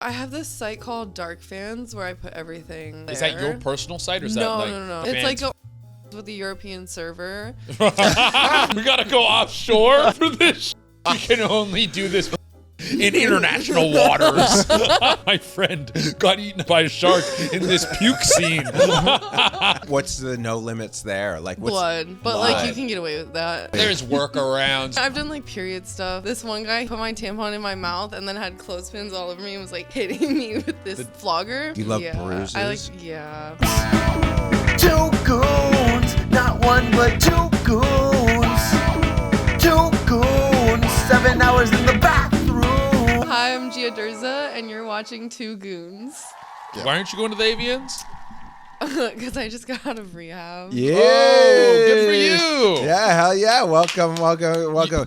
I have this site called Dark Fans where I put everything there. Is that your personal site or is that like No. It's like with the European server. We gotta go offshore for this. We can only do this in international waters. My friend got eaten by a shark in this puke scene. What's the no limits there? Like what's Blood. But like you can get away with that. There's workarounds. I've done like period stuff. This one guy put my tampon in my mouth and then had clothespins all over me and was like hitting me with this flogger. You love bruises? I like, yeah. 2 goons, not one but 2 goons. 2 goons, 7 hours in the bathroom. Hi, I'm Gia Derza and you're watching 2 Goons. Why aren't you going to the avians? Because I just got out of rehab. Yeah. Oh, good for you. Yeah, hell yeah. Welcome.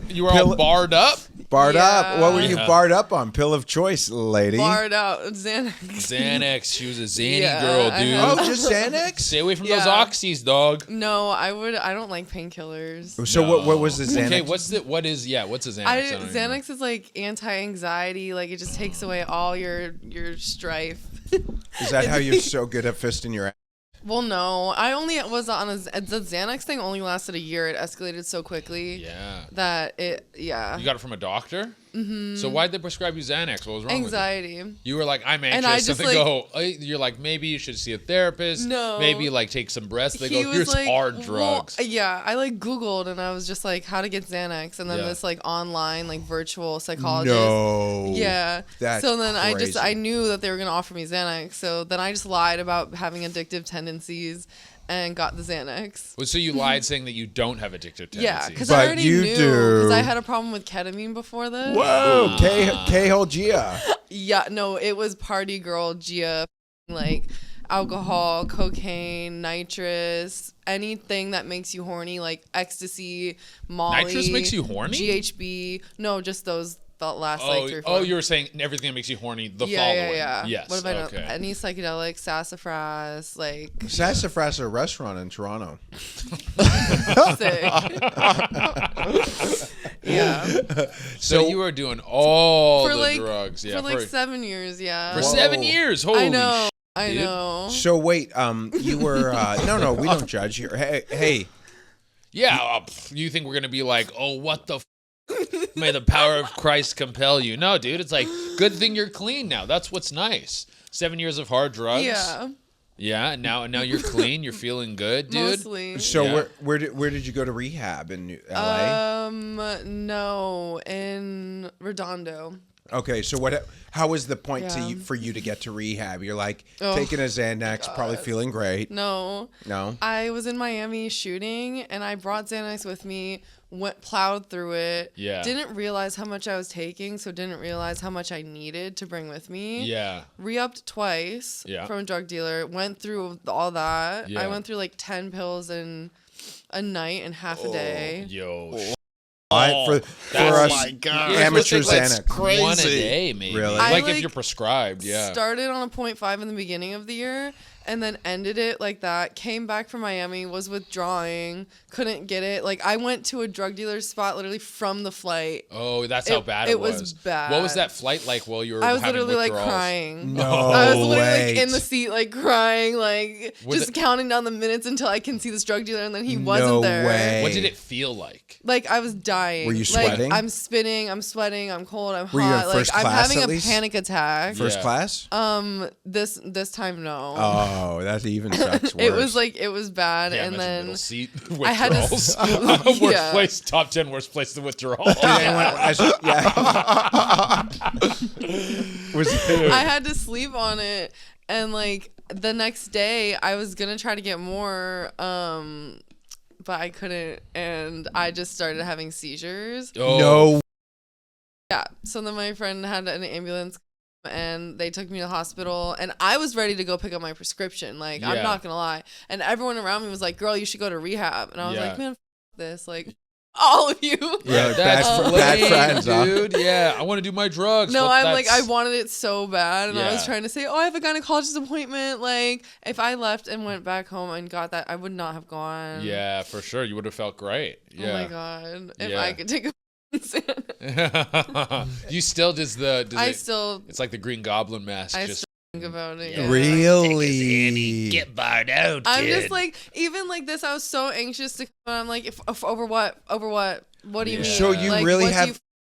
You were all barred up? Barred up. Yeah. What were you barred up on? Pill of choice, lady. Barred out. Xanax. Xanax. She was a zany Yeah, girl, I dude. know. Oh, just Xanax? Stay away from Yeah. those oxys, dog. No, I don't like painkillers. So what was the Xanax? Okay, what's a Xanax? I don't even know. Xanax is like anti-anxiety. Like it just takes away all your strife. Is that how you're so good at fisting your ass? Well, no, I only was on the Xanax thing only lasted a year. It escalated so quickly. Yeah. That it, yeah. You got it from a doctor? Mm-hmm. So why'd they prescribe you Xanax? What was wrong Anxiety. with you? You were like, I'm anxious. And I just, they go, you're like, maybe you should see a therapist. No. Maybe like take some breaths. They He go, was here's like, hard well, drugs. yeah, I like Googled and I was just like, how to get Xanax, and then Yeah. this like online like virtual psychologist. No. Yeah. That's so then crazy. I knew that they were gonna offer me Xanax. So then I just lied about having addictive tendencies and got the Xanax. Well, so you lied saying that you don't have addictive tendencies. Yeah, because But I already you knew do. because I had a problem with ketamine before this. Whoa, K-hole Gia. Yeah, no, it was party girl Gia, like alcohol, cocaine, nitrous, anything that makes you horny, like ecstasy, Molly. Nitrous makes you horny? GHB. No, just those that last like 3 or 4. Oh, you were saying everything that makes you horny, the yeah, following. Yeah. Yes, What about okay. any psychedelics, sassafras, like Sassafras, a restaurant in Toronto. sick. Yeah. So you were doing all For the like drugs. Yeah, for like 7 years, yeah. for Whoa. 7 years. Holy I know. I dude. know. So wait, you were no, we don't judge here. Hey. Yeah, you think we're gonna be like, oh, what the may the power of Christ compel you? No, dude, it's like, good thing you're clean now. That's what's nice. 7 years of hard drugs. Yeah. Yeah, and now you're clean. You're feeling good, dude. Mostly. So Yeah. where did you go to rehab in LA? No, in Redondo. Okay, so how was the point Yeah. for you to get to rehab? You're like Oh, taking a Xanax, probably feeling great. No. No? I was in Miami shooting and I brought Xanax with me, plowed through it. Yeah. Didn't realize how much I was taking, so didn't realize how much I needed to bring with me. Yeah. Re-upped twice Yeah. from a drug dealer. Went through all that. Yeah. I went through like 10 pills in a night and half a day. Yo. For that's- us my God. amateur That's Xanax. crazy. One a day, maybe. Really? Like, I, if you're prescribed, yeah. Started on a 0.5 in the beginning of the year and then ended it like that. Came back from Miami, was withdrawing, couldn't get it. Like I went to a drug dealer's spot literally from the flight. Oh, that's how bad it was. It was bad. What was that flight like while you were I was having literally like withdrawals? crying. No I was literally way. like in the seat like crying, like Was just it- counting down the minutes until I can see this drug dealer, and then he No wasn't there. way. What did it feel like? Like I was dying. Were you Like, sweating? I'm spinning, I'm sweating, I'm cold, I'm Were you in hot. Like first I'm class having at a least? panic attack. First Yeah. class? This time no. Oh, that even sucks worse. It was like it was bad, Yeah, and imagine then middle seat I had to withdrawals. s- Worst yeah. place, top 10 worst place to withdraw. Did anyone, yeah. I had to sleep on it, and like the next day I was gonna try to get more, but I couldn't, and I just started having seizures. Oh, No. Yeah, so then my friend had an ambulance and they took me to the hospital, and I was ready to go pick up my prescription, like Yeah. I'm not gonna lie, and everyone around me was like, girl, you should go to rehab, and I was Yeah. like, man, f- this, like all of you. Yeah, that's bad lame, friends, huh? dude. Yeah, I want to do my drugs. No, but I'm like, I that's- wanted it so bad, and I was Yeah. trying to say, oh, I have a gynecologist appointment. Like, if I left and went back home and got that, I would not have gone. Yeah, for sure. You would have felt great. Yeah. Oh my god, if Yeah. I could take a You still does the? Does I it, still. It's like the Green Goblin mask. I Just still think about it. Yeah. Really? get barred out. I'm kid. just like, even like this, I was so anxious to come on. I'm like, if over what? Over what? What do you Yeah. mean? So you like, really what do have-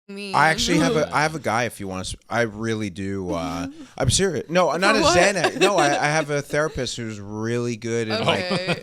you mean? I actually have a guy if you want to. I really do. I'm serious. No, not a what? Xanax. No, I have a therapist who's really good at like. Okay. okay.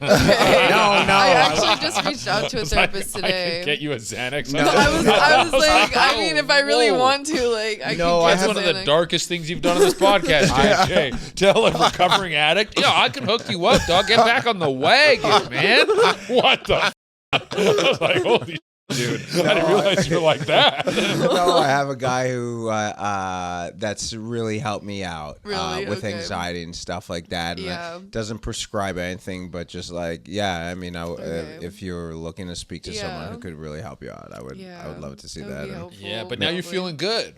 No. I actually just reached out to a was like, therapist I today. can get you a Xanax. No. I was like, I mean, if I really Whoa. want to, like, I No, can I get That's one of the Xanax. darkest things you've done on this podcast, JJ. Tell a recovering addict, yeah, I can hook you up, dog. Get back on the wagon, man. What the? I was like, holy shit, dude. I didn't realize you were like that. No, I have a guy who that's really helped me out Really? with Okay. anxiety and stuff like that. And Yeah. doesn't prescribe anything, but just like, yeah, I mean, Okay. if you're looking to speak to someone Yeah. who could really help you out, I would love to see would that. be And- helpful, Yeah, but now you're probably. feeling good.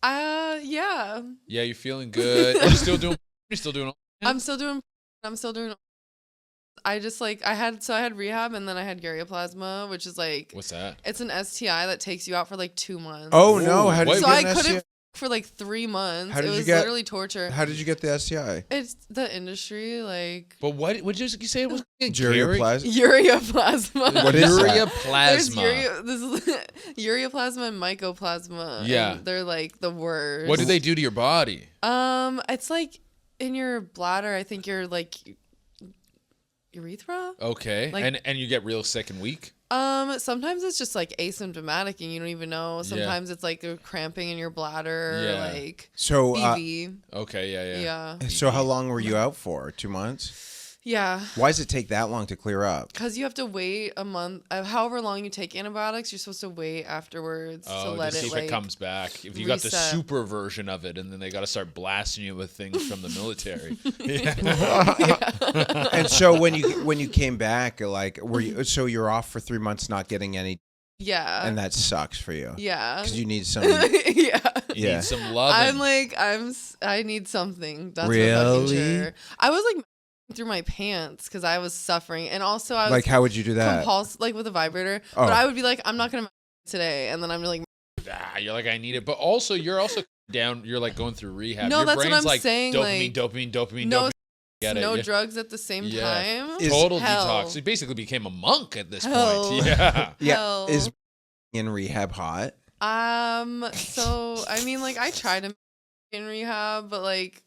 Yeah. Yeah, you're feeling good. You're still doing. You're still doing. I'm still doing. I just like I had rehab and then I had ureaplasma, which is like What's that? it's an STI that takes you out for like 2 months. Oh no! How did Wait, you so get I an couldn't STI? f- for like 3 months. How did it you was get- literally torture. How did you get the STI? It's the industry, like But what did you say it was? Ureaplasma. ureaplasma. What is that? There's Ureaplasma. this is ureaplasma and mycoplasma. Yeah. and they're like the worst. What do they do to your body? It's like in your bladder. I think you're like urethra. Okay, Like- and you get real sick and weak. Sometimes it's just like asymptomatic and you don't even know. Sometimes it's like a cramping in your bladder, Yeah. like So, BV. Okay, yeah. so how long were you out for? 2 months. Yeah. Why does it take that long to clear up? Because you have to wait a month. However long you take antibiotics, you're supposed to wait afterwards to Oh, let to see it if like it comes back. If you got the reset. super version of it, and then they got to start blasting you with things from the military. Yeah. And so when you came back, like, were you? So you're off for 3 months, not getting any, Yeah. and that sucks for you. Yeah. Because you need some. yeah. You Yeah. need some love. I'm like I need something. That's Really? for fucking sure. I was like through my pants because I was suffering, and also I was Like, how would you do that? like with a vibrator. Oh. But I would be like, I'm not gonna today, and then I'm like, you're like, I need it. But also, you're also down. You're like going through rehab. No, Your that's what brain's I'm like, saying, Dopamine, like, dopamine. no, Get it, no yeah. drugs at the same Yeah. time. Is- Total Hell. detox. You basically became a monk at this Hell. point. Yeah. Yeah. Hell. Is in rehab hot? So I mean, like I tried to in rehab, but like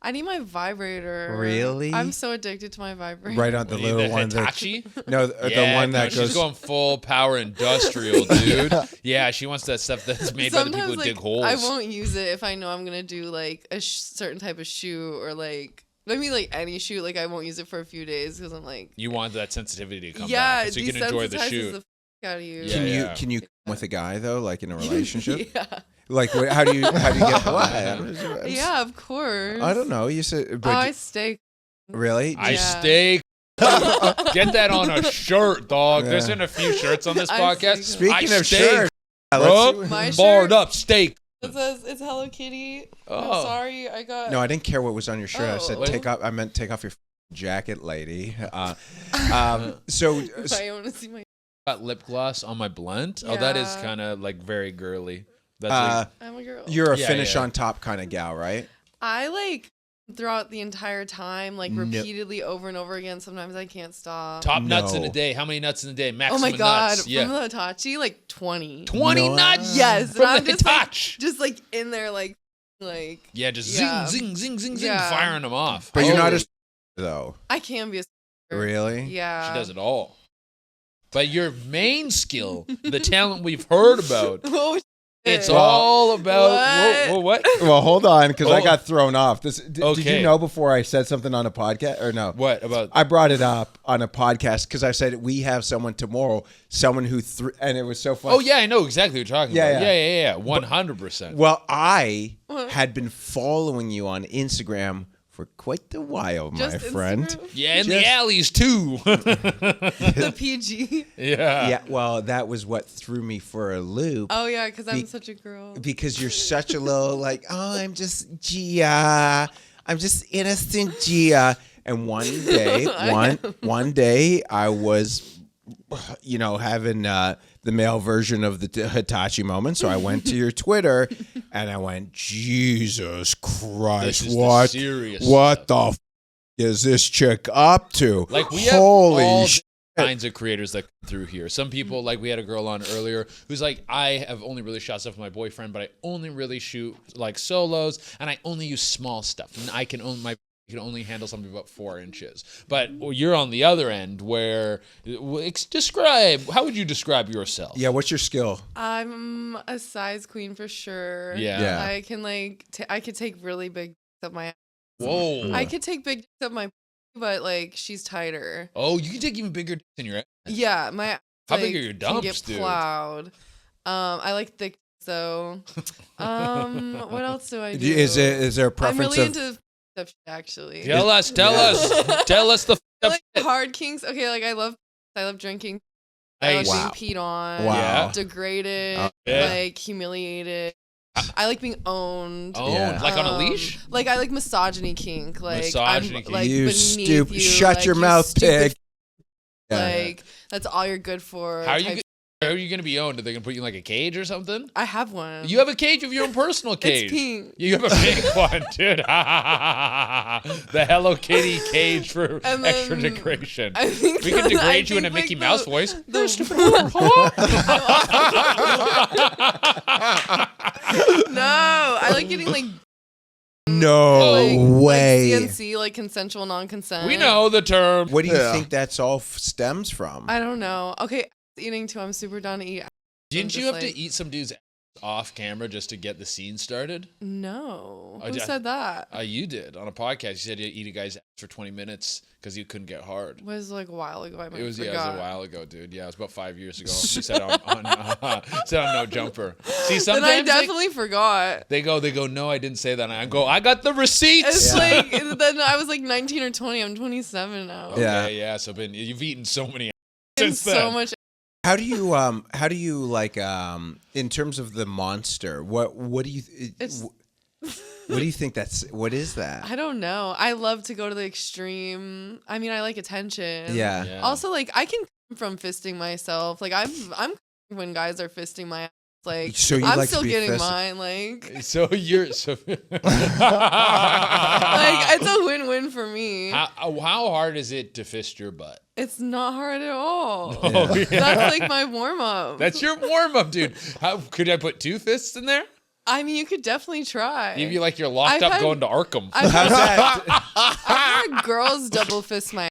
I need my vibrator. Really? I'm so addicted to my vibrator. Right on the What do you- little the one that. Hitachi? No, the one that she's goes. going full power industrial, dude. Yeah, she wants that stuff that's made by the people who Sometimes, dig like, holes. I won't use it if I know I'm gonna do like a certain type of shoot or like maybe like any shoot. Like I won't use it for a few days because I'm like, You want that sensitivity to come yeah, back so you can enjoy the desensitizes shoot. the f- out of you. Yeah. Can you come with a guy though, like in a relationship? yeah. Like, how do you get what? Yeah, of course. I don't know. You said, Oh, but I stay. really? I Yeah. stay. Get that on a shirt, dog. Yeah. There's been a few shirts on this I podcast. see. Speaking I of stay, shirts, bro, My barred shirt? up steak. It says it's Hello Kitty. Oh. I'm sorry, I got. no, I didn't care what was on your shirt. I said Oh. take off. I meant take off your jacket, lady. So I want to see my. Got lip gloss on my blend. Oh, that is Yeah. kind of like very girly. That's I'm a girl. you're a Yeah, finish yeah. on top kind of gal, right? I like throughout the entire time, like No. repeatedly over and over again. Sometimes I can't stop. top nuts in No. a day. How many nuts in a day? Oh Maximum my god! nuts. From Yeah. the Hitachi, like 20. 20 No. nuts. Yes, From and I'm the just like, Hitachi. just like in there, like. Yeah, just Yeah. zing, zing, zing, zing, Yeah. firing them off. But you're not Holy- a though. I can be a. Really? Yeah. She does it all. But your main skill, the talent we've heard about, Oh, it's shit. all about What? Whoa, what? Well, hold on, because I Oh. got thrown off. Did Okay. you know before I said something on a podcast or no? What about? I brought it up on a podcast because I said we have someone tomorrow, someone who and it was so funny. Oh yeah, I know exactly what you're talking Yeah, about. yeah. Yeah, 100%. Well, I had been following you on Instagram for quite a while, my Just friend. Instagram? Yeah, in Just- the alleys too. The PG. yeah. Yeah, well, that was what threw me for a loop. Oh yeah, because I'm Be- such a girl. Because you're such a little like, oh, I'm just Gia. I'm just innocent Gia. And one day, one day I was having the male version of the Hitachi moment. So I went to your Twitter and I went, Jesus Christ, This is what the serious the f- is this chick up to? Like we have Holy all shit. kinds of creators that come through here. Some people, like we had a girl on earlier who's like, I have only really shot stuff with my boyfriend, but I only really shoot like solos, and I only use small stuff. And I can only handle something about 4 inches. But you're on the other end where how would you describe yourself? Yeah, what's your skill? I'm a size queen for sure. Yeah. I can I could take really big dicks up my. Whoa. I could take big dicks up my, but like she's tighter. Oh, you can take even bigger than your ass. Yeah, my. How big are your can dumps, get dude? Plowed. I like thick. So, what else do I do? Is there a I'm preference really of? into stuff actually. Tell us the I like hard kinks. Okay, like I love drinking. I love Wow. being peed on. Wow. Degraded. Yeah. Like humiliated. I like being owned. Yeah. Like on a leash? Like I like misogyny kink. Like Misogyny I'm kink. like You beneath stupid- you. shut like, your you mouth, stupid pig. Yeah. Like that's all you're good for. How are type- you going to be owned? Are they going to put you in like a cage or something? I have one. You have a cage of your own personal cage. It's pink. You have a pink one, dude. The Hello Kitty cage for And extra then degradation. I think We can I degrade you in a think, Mickey like, Mouse the- voice. No, I like getting like No way. Like CNC, like consensual non-consent. We know the term. What do you Yeah. think that's all stems from? I don't know. Okay, eating too. I'm super down to eat. Didn't I'm you just have like- to eat some dude's ass off camera just to get the scene started? No. I Who d- said that? You did on a podcast. You said you eat a guy's ass for 20 minutes because you couldn't get hard. It was like a while ago. I might It was forgot. a while ago, dude. Yeah, it was about 5 years ago. You said said on No Jumper. See, Then sometimes I definitely forgot. they go, no, I didn't say that. And I go, I got the receipts. It's like then I was like 19 or 20. I'm 27 now. Yeah. Yeah. So you've eaten so many And since so then. much. How do you like in terms of the monster? What do you It's- what do you think what is that? I don't know. I love to go to the extreme. I mean, I like attention. Yeah. Yeah. Also, like I can come from fisting myself. Like I'm when guys are fisting my ass. Like So you I'm like to still be getting fisted. mine. Like So you're so. like it's a win-win for me. How hard is it to fist your butt? It's not hard at all. Oh, yeah. That's like my warm-up. That's your warm up, dude. How could I put 2 fists in there? I mean, you could definitely try. You feel like you're locked I've up had- going to Arkham. I've How's had, that? I've had girls double fist my ass.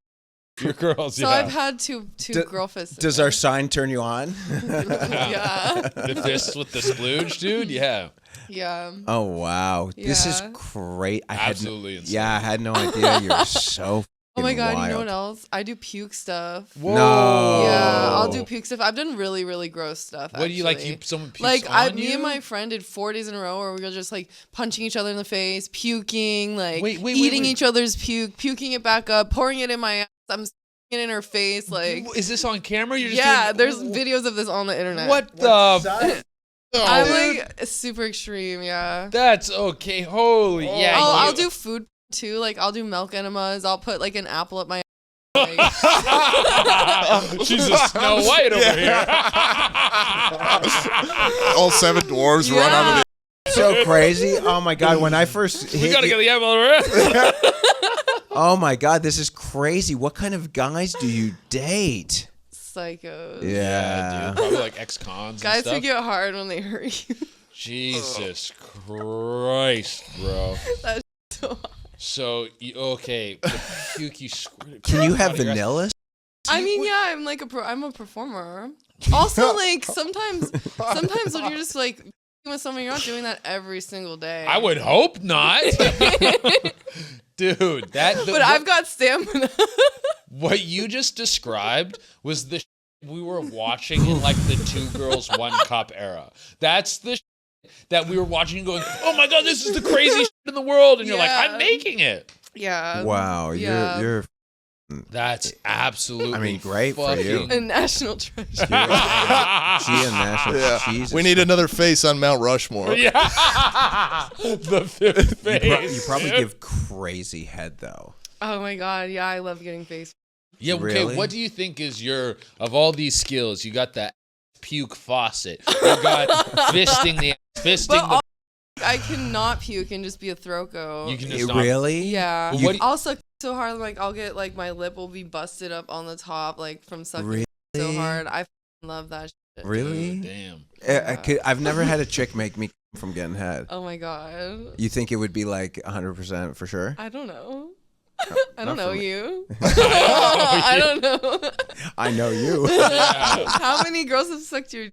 Your girls, So yeah. I've had two girl fists. Does our sign turn you on? Yeah. The fists with the splooge, dude? Yeah. Yeah. Oh wow, this is Yeah. great. Absolutely insane. Yeah, I had no idea. You're so. Oh my god, wild. you know what else? I do puke stuff. No. Yeah, I'll do puke stuff. I've done really, really gross stuff. What do you like? actually. Someone pukes Like on me you? and my friend did 4 days in a row where we were just like punching each other in the face, puking, like Wait, eating each other's puke, puking it back up, pouring it in my ass. I'm sticking it in her face, like Is this on camera? You're just yeah. doing- There's videos of this on the internet. What the? I'm like super extreme. Yeah. That's okay. Holy yeah. I'll do food too. Like I'll do milk enemas. I'll put like an apple up my. Like, She's a Snow White over here. All 7 dwarves run out of the. So crazy. Oh my god, when I first We hit gotta you- get the apple over here. Oh my god, this is crazy. What kind of guys do you date? psychos. Yeah. dude. Probably like ex-cons Guys and stuff. who get hard when they hurt you. Jesus Christ, bro. That's so hard. So, okay. The puke you squirted Can you have out of your ass. vanilla? I mean, yeah, I'm a performer. Also, like sometimes when you're just like with someone, you're not doing that every single day. I would hope not. Dude, But I've got stamina. what you just described was the we were watching in like the 2 girls 1 cup era. That's the that we were watching and going, oh my god, this is the craziest in the world, and you're like, Yeah. I'm making it. Yeah. Wow, Yeah. you're That's absolutely. I mean, great for you. fucking- A national treasure. Gia National. Yeah. Jesus. We need another face on Mount Rushmore. Yeah. The 5th face. You probably give crazy head though. Oh my god, yeah, I love getting face. Yeah, okay, Really? what do you think is of all these skills, you got that puke faucet, you got fisting I cannot puke and just be a throco. you can just not, Really? Yeah. Well, what do you- I'll suck so hard, like I'll get like my lip will be busted up on the top, like from sucking Really? so hard. I love that shit. Really? Damn. I've never had a chick make me from getting head. Oh my god. You think it would be like 100% for sure? I don't know. I don't Not know for me. you. I don't know. I know you. How many girls have sucked your?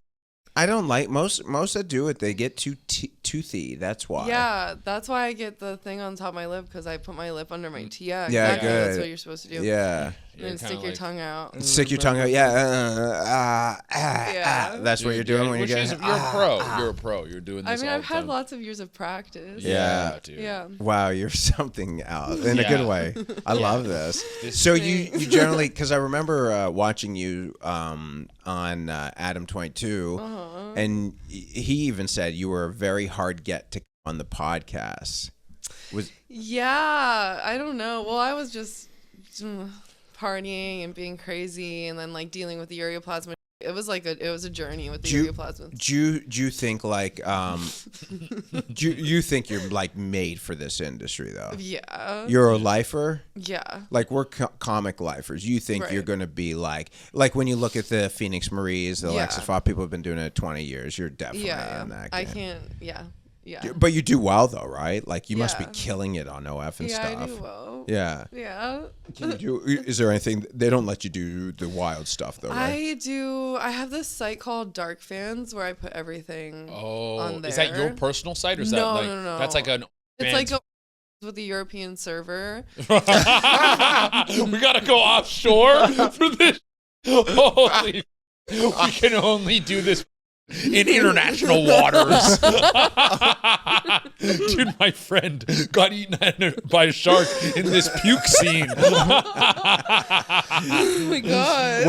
I don't like most that do it. They get too toothy. That's why. Yeah, that's why I get the thing on top of my lip because I put my lip under my teeth. Yeah, Yeah, exactly. That's good. what you're supposed to do. Yeah. And then stick your tongue out. Stick your tongue out. Yeah. Yeah. That's what you're doing when you're getting. You're a pro. You're a pro. You're doing this I mean, all I've the had time. lots of years of practice. Yeah. Dude. Yeah. Wow, you're something else in a Yeah. good way. I love this. So you generally, because I remember watching you on Adam 22, and he even said you were a very hard get to on the podcast. Yeah, I don't know. Well, I was just partying and being crazy, and then like dealing with the ureaplasma. It was a journey with the ureaplasma. Do you think like do you think you're like made for this industry though? Yeah. You're a lifer. Yeah. Like we're comic lifers. You think Right. you're gonna be like when you look at the Phoenix Maries, the Yeah. Alexis Fox, people have been doing it 20 years. You're definitely Yeah. in that game. I can't. Yeah. Yeah. But you do well though, right? Like you must be Yeah. killing it on OF and Yeah, stuff. I do well. Yeah. Yeah. Can you do? Is there anything they don't let you do the wild stuff though? Right? I do. I have this site called Dark Fans where I put everything on there. Is that your personal site or is that No, like no. that's like an It's fans- like with the European server. we gotta go offshore for this. Holy, we can only do this in international waters. Dude, my friend got eaten by a shark in this puke scene. Oh my god.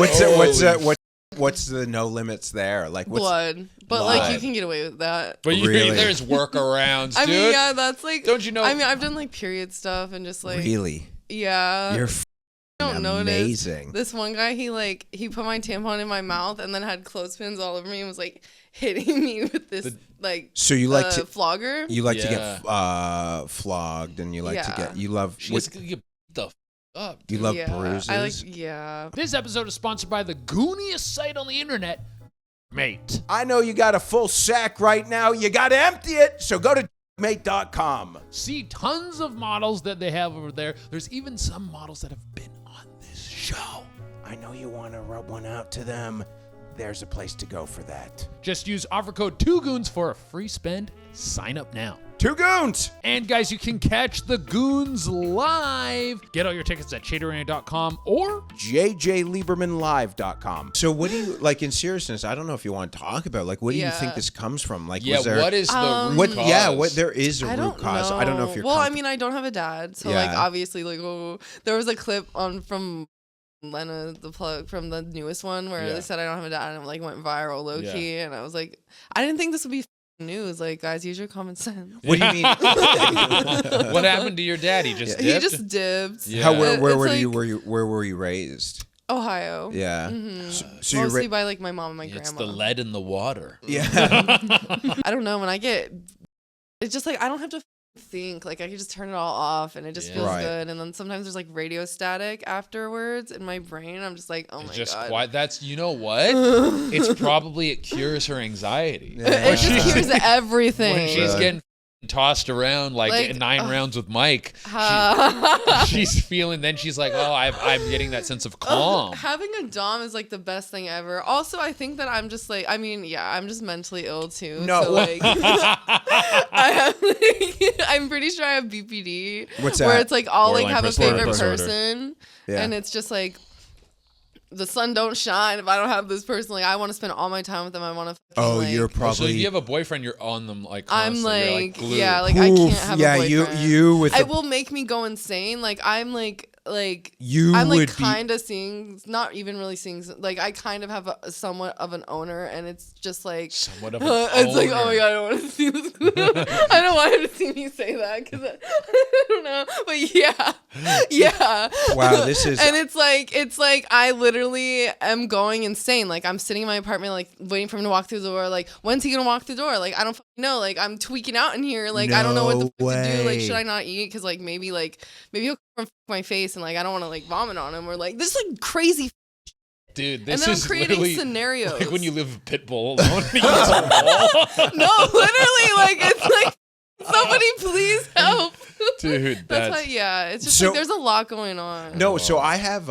What's the no limits there? Like what's Blood. But Blood. like you can get away with that. But Really? there's workarounds, dude. I mean, yeah, that's like. Don't you know- I mean, I've done like period stuff and just like. really? Yeah. You're don't notice. amazing. This one guy, he put my tampon in my mouth and then had clothespins all over me and was like hitting me with this So you like to flogger. you like to Yeah. get flogged and you like to Yeah. get you love She's gonna get the f- up. you love Yeah, bruises. yeah. This episode is sponsored by the gooniest site on the internet, Mate. I know you got a full sack right now. You got to empty it. So go to mate.com. See tons of models that they have over there. There's even some models that have been on this show. I know you want to rub one out to them. There's a place to go for that. Just use offer code 2Goons for a free spend. Sign up now. 2 Goons. And guys, you can catch the Goons live. Get all your tickets at shaderarena.com or JJLiebermanLive.com. So what do you like in seriousness? I don't know if you want to talk about what do you think Yeah. this comes from? Like Yeah, was there what is the root what cause? yeah, what there is a I root don't cause. know. I don't know if you're Well, I mean, I don't have a dad, so like Yeah. obviously, like there was a clip from Lena the plug from the newest one where Yeah. they said I don't have a dad and it like went viral low Yeah. key, and I was like, I didn't think this would be news. Like, guys, use your common sense. What do you mean? What happened to your dad? He just He dipped? just dipped. Yeah. How where It's were like- you where were you raised? Ohio. Yeah. So you're Mostly by like my mom and my It's grandma. the lead in the water. yeah. I don't know. When I get, it's just like I don't have to think. Like I can just turn it all off, and it just Yeah. feels Right. good. And then sometimes there's like radio static afterwards in my brain. I'm just like, oh It's my just god. quiet. That's, you know what? It's probably, it cures her anxiety. It just hears everything. When she's getting tossed around like 9 rounds with Mike, she's feeling, then she's like, oh, I'm getting that sense of calm. Having a dom is like the best thing ever. Also, I think that I'm just like, I mean, yeah, I'm just mentally ill too. No. So like, I have like, I'm pretty sure I have BPD. What's Where that? it's like I'll like Borderline have a personality favorite disorder. person, Yeah. and it's just like the sun don't shine if I don't have this person. Like I want to spend all my time with them. I want to. Oh, like, you're So probably if you have a boyfriend, you're on them like I'm constantly. You're, like, glued. yeah, like I can't Oof, have yeah, a boyfriend. you with It the will make me go insane. Like I'm like like You I'm like would be- kind of seeing, not even really seeing, like I kind of have a somewhat of an owner, and it's just like Somewhat of an it's like, oh owner. my god, I don't want to see this. I don't want him to see me say that because I don't know, but yeah. Wow, this is- and it's like I literally am going insane. Like I'm sitting in my apartment, like waiting for him to walk through the door. Like when's he gonna walk through the door? Like I don't fucking know. Like I'm tweaking out in here. Like I don't know what the No fuck to do. Like way. should I not eat? Because like maybe he'll come my face, and like I don't want to like vomit on him, or like this like crazy. Dude, And this then I'm is creating literally scenarios. like when you live with Pitbull alone. And he gets a wall. No, literally, like it's like somebody please help. Dude, That's why, yeah. It's just So- like there's a lot going on. No, so I have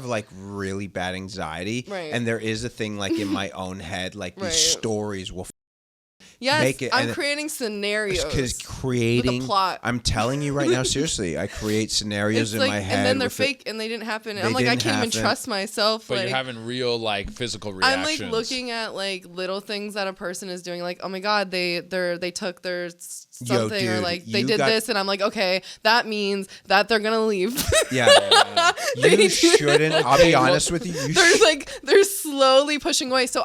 like really bad anxiety, Right. and there is a thing like in my own head, like Right. these stories will Yes, make it- I'm and- creating scenarios. because creating. plot. I'm telling you right now, seriously, I create scenarios It's in like, my head, and then they're with it. fake, and they didn't happen. And They I'm like, I didn't can't even happen. trust myself. But like, you're having real like physical I'm reactions. like looking at like little things that a person is doing, like, oh my god, they took their something, or dude, like they you did got- this, and I'm like, okay, that means that they're gonna leave. Yeah, They- you shouldn't. I'll be honest with you. they're slowly pushing away. So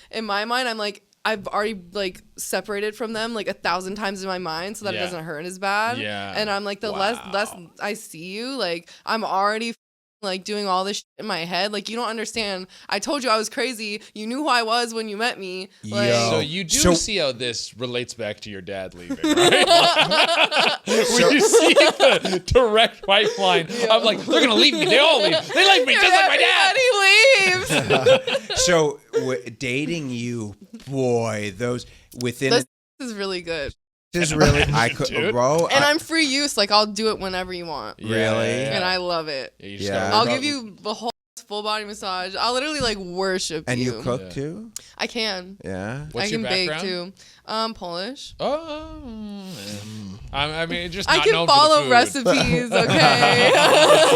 in my mind, I'm like, I've already like separated from them like 1,000 times in my mind, so that it Yeah. doesn't hurt as bad. Yeah. And I'm like, the less I see you, like I'm already like doing all this shit in my head. Like you don't understand. I told you I was crazy. You knew who I was when you met me. Like, Yo. So you do So- see how this relates back to your dad leaving, right? When you see the direct pipeline, I'm like, they're gonna leave me. They all leave. They leave me just like my dad. Everybody leaves. So dating you, boy, those within. This is really good. This is really I could, Dude. bro. And I'm free use. Like I'll do it whenever you want. Really? And I love it. Yeah, you just Yeah. gotta I'll work give you the whole full body massage. I'll literally like worship and you. you cook Yeah. too. I can. Yeah. What's I your can bake background? too. Polish. Oh, I mean, just I not can known follow for the food. recipes. Okay.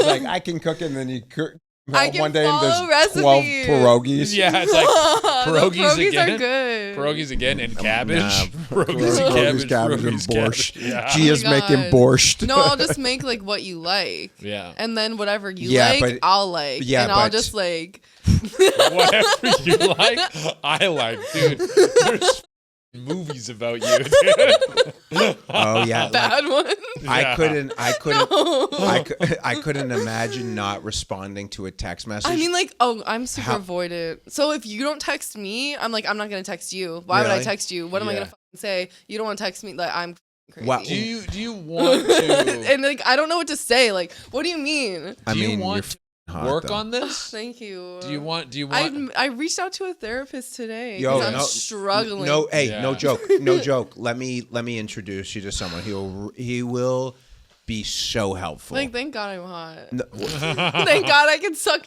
Like I can cook, and then you cook. I can follow recipes. pierogies. Yeah, it's like The pierogies pierogies again. are good. Pierogies again and cabbage. Nah, Pierogies, cabbage, and pierogies, borscht. cabbage. Yeah. Gia's Oh my making God. borscht. No, I'll just make like what you like. Yeah. And then whatever you Yeah, like, but- I'll like. yeah, and I'll but- just like. Whatever you like, I like, dude. There's movies about you, dude. Oh yeah. like, Bad one. I couldn't. No. I couldn't imagine not responding to a text message. I mean, like, I'm super How- avoidant. So if you don't text me, I'm like, I'm not gonna text you. Why would I Really? text you? What am I Yeah. gonna fucking say? You don't want to text me? Like, I'm crazy. Wow. Do you want to And like, I don't know what to say. Like, what do you mean? I do you mean, want you're to f***ing hot, work though. on this? Thank you. Do you want? I reached out to a therapist today Yo, because I'm no- struggling. No, hey, Yeah. no joke, no joke. Let me introduce you to someone. He will be so helpful. Like, thank God I'm hot. No, Thank God I can suck.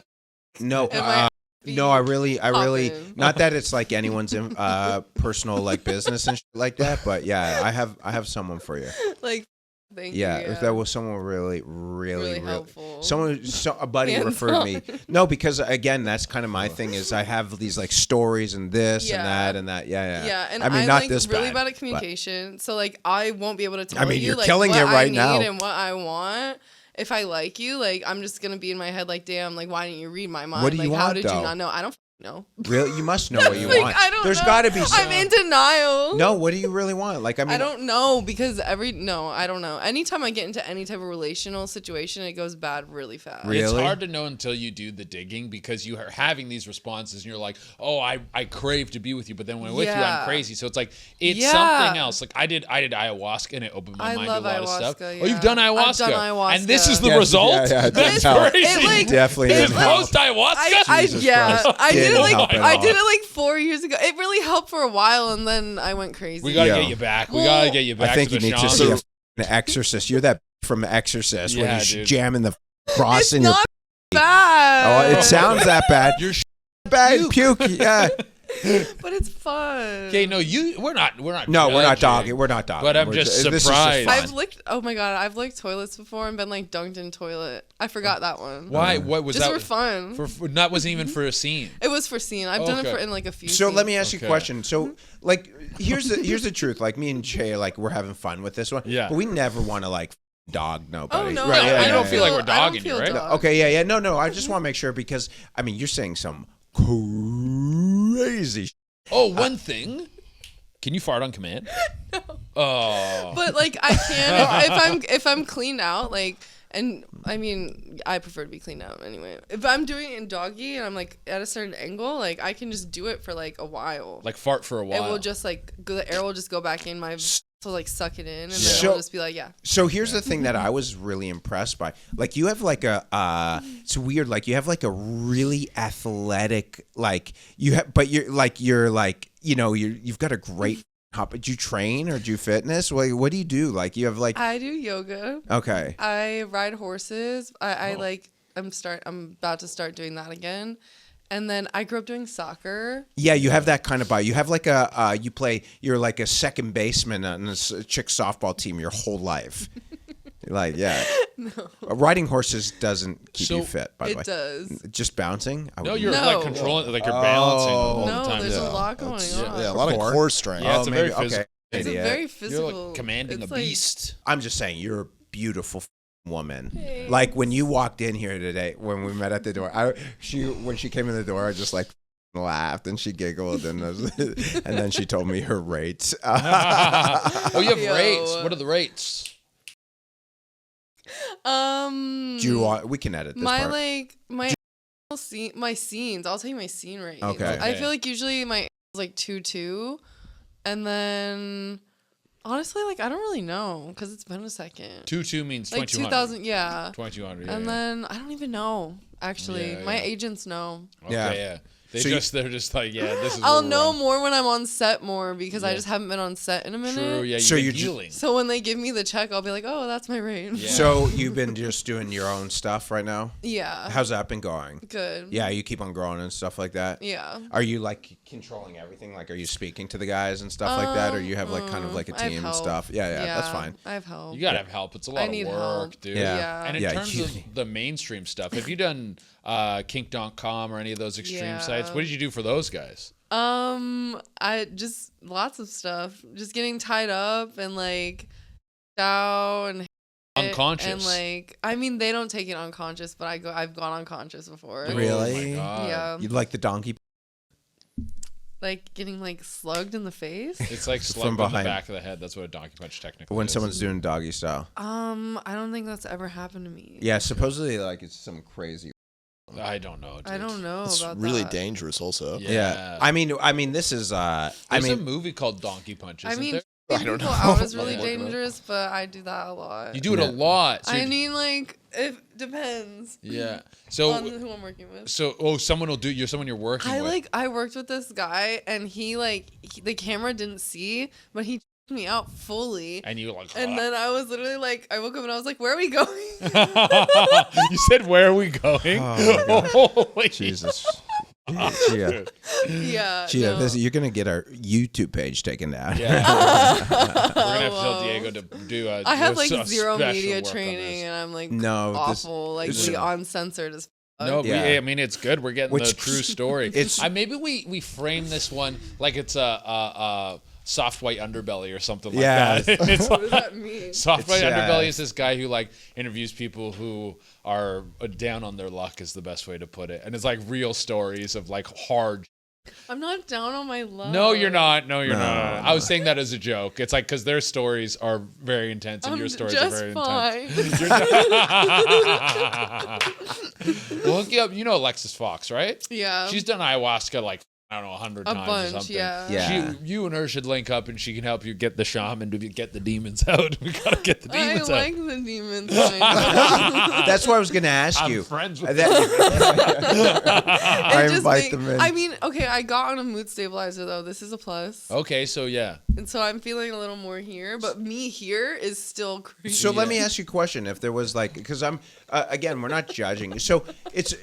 no, And my no, I really, poppin'. not that it's like anyone's personal like business and shit like that, but yeah, I have someone for you. Like, thank Yeah, you. if there was someone really helpful. someone, a buddy Hands referred me. No, because again, that's kind of my thing. Is I have these like stories and this Yeah. and that and that. Yeah. Yeah, and I mean, I'm not like this really bad, bad at but- communication. So like I won't be able to tell I mean, you you're like killing what it right I now. need and what I want. If I like you, like I'm just gonna be in my head like, damn, like why didn't you read my mind? What do you like how want, did though? you not know? I don't know. Really, you must know what you Like, want. I don't There's know. got to be. I'm in denial. No, what do you really want? Like, I mean, I don't know because I don't know. Anytime I get into any type of relational situation, it goes bad really fast. Really? It's hard to know until you do the digging because you are having these responses and you're like, oh, I crave to be with you, but then when I'm with you, Yeah. I'm crazy. So it's like it's Yeah. something else. Like I did ayahuasca and it opened my I mind love to a lot of stuff. ayahuasca, Oh, you've yeah. done ayahuasca. I've done ayahuasca. And this is the Yeah, result? yeah, it That's didn't help. crazy. It, like, Definitely it, didn't like, help. Post ayahuasca? I Jesus yeah, Christ. I did Didn't it like help at I all. did it like 4 years ago. It really helped for a while, and then I went crazy. We gotta Yo. get you back. We Well, gotta get you back I think to you the need to shaman. see an Exorcist. You're that from Exorcist when Yeah, he's dude. jamming the cross It's in your. not bad. Oh, it sounds that bad. You're bad puke. Yeah. but it's fun. Okay, no, we're not No, we're not judging. dogging. We're not dogging. But I'm We're just this is surprised. fun. I've licked. Oh my god, I've licked toilets before and been like dunked in toilet. I forgot that one. Why? What was Just that? for fun. That wasn't even for a scene. It was for scene. I've done it Okay. for in like a few. So let me scenes. ask you a Okay. question. So like here's the truth. Like me and Jay, like we're having fun with this one. Yeah. But we never want to like dog nobody. Oh no, Right, yeah, I yeah, don't yeah. feel like we're I don't dogging feel you, right? dogged. Okay, yeah. No. I just want to make sure because I mean you're saying some crazy. Oh, one thing. Can you fart on command? No. Oh. But like I can if I'm cleaned out, like, and I mean I prefer to be cleaned out anyway. If I'm doing it in doggy and I'm like at a certain angle, like I can just do it for like a while. Like fart for a while. It will just like the air will just go back in my to like suck it in, and then So- it'll just be like, yeah. So here's the thing that I was really impressed by. Like you have like a it's weird, like you have like a really athletic, like you have, but you're like you know you've got a great hop. Do you train or do you fitness? What do you do? Like you have like I do yoga. okay. I ride horses. I like I'm about to start doing that again. And then I grew up doing soccer. Yeah, you have that kind of body. You have like you're like a second baseman on a chick softball team your whole life. Like, yeah. No. Riding horses doesn't keep you fit, by the way. It does. Just bouncing? No, you're No. like controlling, like you're balancing all No, the time. there's Yeah. a lot going on. Yeah, a lot of core strength. Yeah, it's a very maybe. physical. It's a Idiot. very You're physical. like commanding it's a like- beast. I'm just saying, you're a beautiful woman. Thanks. Like when you walked in here today, when we met at the door, when she came in the door, I just like laughed and she giggled and and then she told me her rates. Oh, you have Yo. rates. What are the rates? Do you want? We can edit this my part. like my scenes. I'll tell you my scene rate. Okay. I feel like usually my is like 2.2, and then honestly, like I don't really know because it's been a second. 2.2 means Like 2,200. 2,000, yeah. 2,200. Yeah, And yeah. then I don't even know. Actually, Yeah, my yeah. agents know. Okay, Yeah. yeah. So you- They're just like, yeah, this is. I'll what we're know running. more when I'm on set more because I Yeah. just haven't been on set in a minute. True. Yeah. So You're you're ju- healing. So when they give me the check, I'll be like, oh, that's my range. Yeah. So you've been just doing your own stuff right now? Yeah. How's that been going? Good. Yeah, you keep on growing and stuff like that? Yeah. Are you like controlling everything? Like, are you speaking to the guys and stuff like that? Or you have like kind of like a I have team and help. stuff? Yeah, that's fine. I have help. You gotta have help. It's a lot I of need work, help. dude. Yeah. And in Yeah, terms you- of the mainstream stuff, have you done kink.com or any of those extreme Yeah. sites? What did you do for those guys? I just lots of stuff. Just getting tied up and like down and hit Unconscious. and like I mean they don't take it unconscious, but I've gone unconscious before. Really? Oh my God. Yeah. You like the donkey? Like getting like slugged in the face. It's like From slugged in the behind. back of the head. That's what a donkey punch technically When is. someone's doing doggy style. I don't think that's ever happened to me. Yeah, supposedly like it's some crazy. I don't know, dude. I don't know It's about really that. dangerous also. Yeah. I mean, this is. I There's a mean, movie called Donkey Punch, I isn't mean, there? I don't people know. out is really I'm looking up. dangerous, but I do that a lot. You do it Yeah. a lot. So I you- mean, like it depends yeah. So on who I'm working with. someone will do. You're someone you're working with. I worked with this guy and the camera didn't see, but he checked me out fully. And you like. And then I was literally like, I woke up and I was like, where are we going? You said, "Where are we going?" Oh, my Holy Jesus. Gia, yeah. Gia, no. you're gonna get our YouTube page taken down. Yeah. We're gonna have to tell Well, Diego to do a. I have do like a zero special media work on training this. and I'm like No, this- awful, like this- the uncensored as fuck. No, Yeah. I mean it's good. We're getting Which- the true story. it's- maybe we frame this one like it's a soft white underbelly or something like Yeah. that. It's What does like, that mean? soft white It's, underbelly is this guy who like interviews people who are down on their luck is the best way to put it, and it's like real stories of like hard. I'm not down on my luck. No, you're not. No, you're No, not. no. I was saying that as a joke. It's like because their stories are very intense and I'm your stories are just very fine. intense. Well, hook you up. You know Alexis Fox, right? Yeah. She's done ayahuasca like I don't know 100 a times or bunch, something. yeah. Yeah. You and her should link up, and she can help you get the shaman to get the demons out. We gotta get the I demons like out. the demons. That's what I was gonna ask I'm you. friends with I It just invite them in. I mean, okay, I got on a mood stabilizer though. This is a plus. Okay, so yeah. And so I'm feeling a little more here, but me here is still crazy. So let me ask you a question. If there was like, because I'm again, we're not judging. So it's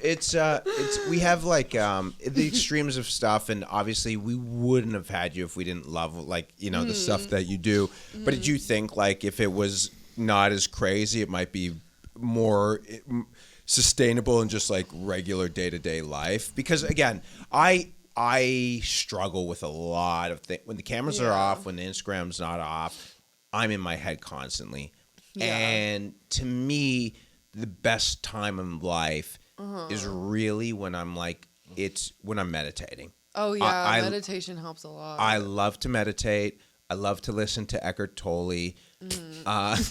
we have like the extremes of stuff, and obviously we wouldn't have had you if we didn't love like the stuff that you do. But did you think like if it was not as crazy, it might be more sustainable and just like regular day-to-day life? Because again, I struggle with a lot of things when the cameras are Yeah. off, when the Instagram's not off. I'm in my head constantly. And to me, the best time in life is really when I'm when I'm meditating. Oh yeah, meditation helps a lot. I love to meditate. I love to listen to Eckhart Tolle. Trying to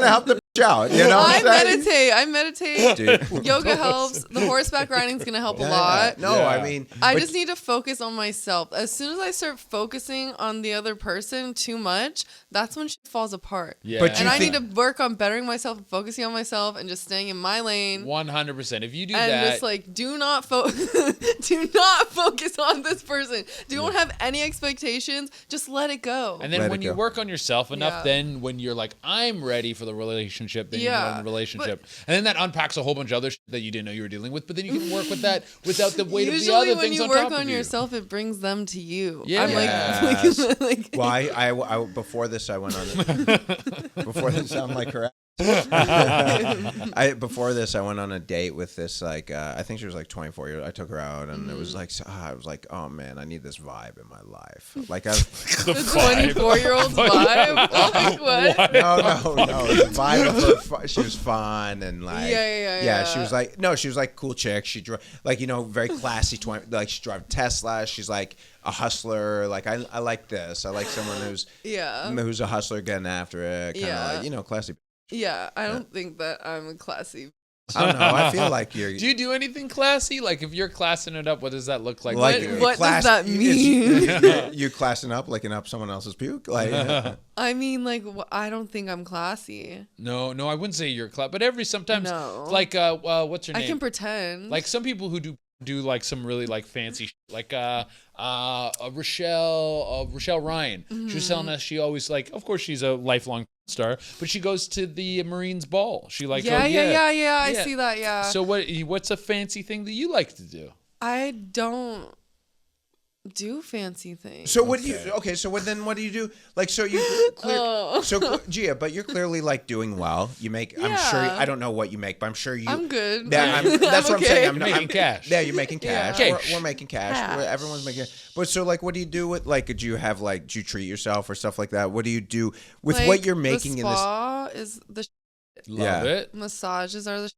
help the out, you know. I meditate. Dude. Yoga helps. The horseback riding is gonna help a lot. No, I mean, I just need to focus on myself. As soon as I start focusing on the other person too much, that's when shit falls apart. Yeah. But I need to work on bettering myself and focusing on myself and just staying in my lane. 100%. If you do and that, just like do not focus on this person. Don't have any expectations. Just let it go. and then when you work on yourself enough, then when you're like, I'm ready for the relationship, then you go in the relationship. And then that unpacks a whole bunch of other shit that you didn't know you were dealing with, but then you can work with that without the weight of the other things on top of you. Usually when you work on yourself, it brings them to you. Yeah. I'm like well, I before this, I went on before this sound like her. Before this, I went on a date with this I think she was like 24 years. I took her out, and it was like I was like, oh man, I need this vibe in my life. Like the 24-year-old vibe. Like what? No. The vibe of her. She was fun and like yeah. She was like she was like cool chick. She drove very classy. She drove Tesla. She's like a hustler. Like I like this. I like someone who's a hustler getting after it. Kind of like classy. Yeah, I don't think that I'm a classy. I don't know. I feel like you're. Do you do anything classy? Like if you're classing it up, what does that look like? What does that mean? You classing up, licking up someone else's puke? Like, I mean, like I don't think I'm classy. No, I wouldn't say you're classy, but sometimes, like what's her name? I can pretend. Like some people who do like some really like fancy like Rochelle Ryan. She was telling us she always of course she's a lifelong star, but she goes to the Marines ball. She I see that. Yeah. So what's a fancy thing that you like to do? I don't do fancy things. So what do you? Okay, so what do you do? Like, so you so Gia, but you're clearly like doing well. You make. I'm sure. I don't know what you make, but I'm sure you. I'm good. That's what I'm saying. I'm making cash. Yeah, you're making cash. Yeah. We're making cash. Everyone's making. But so what do you do with do you have do you treat yourself or stuff like that? What do you do with what you're making the in this? Spa is the. Love it. Massages are the.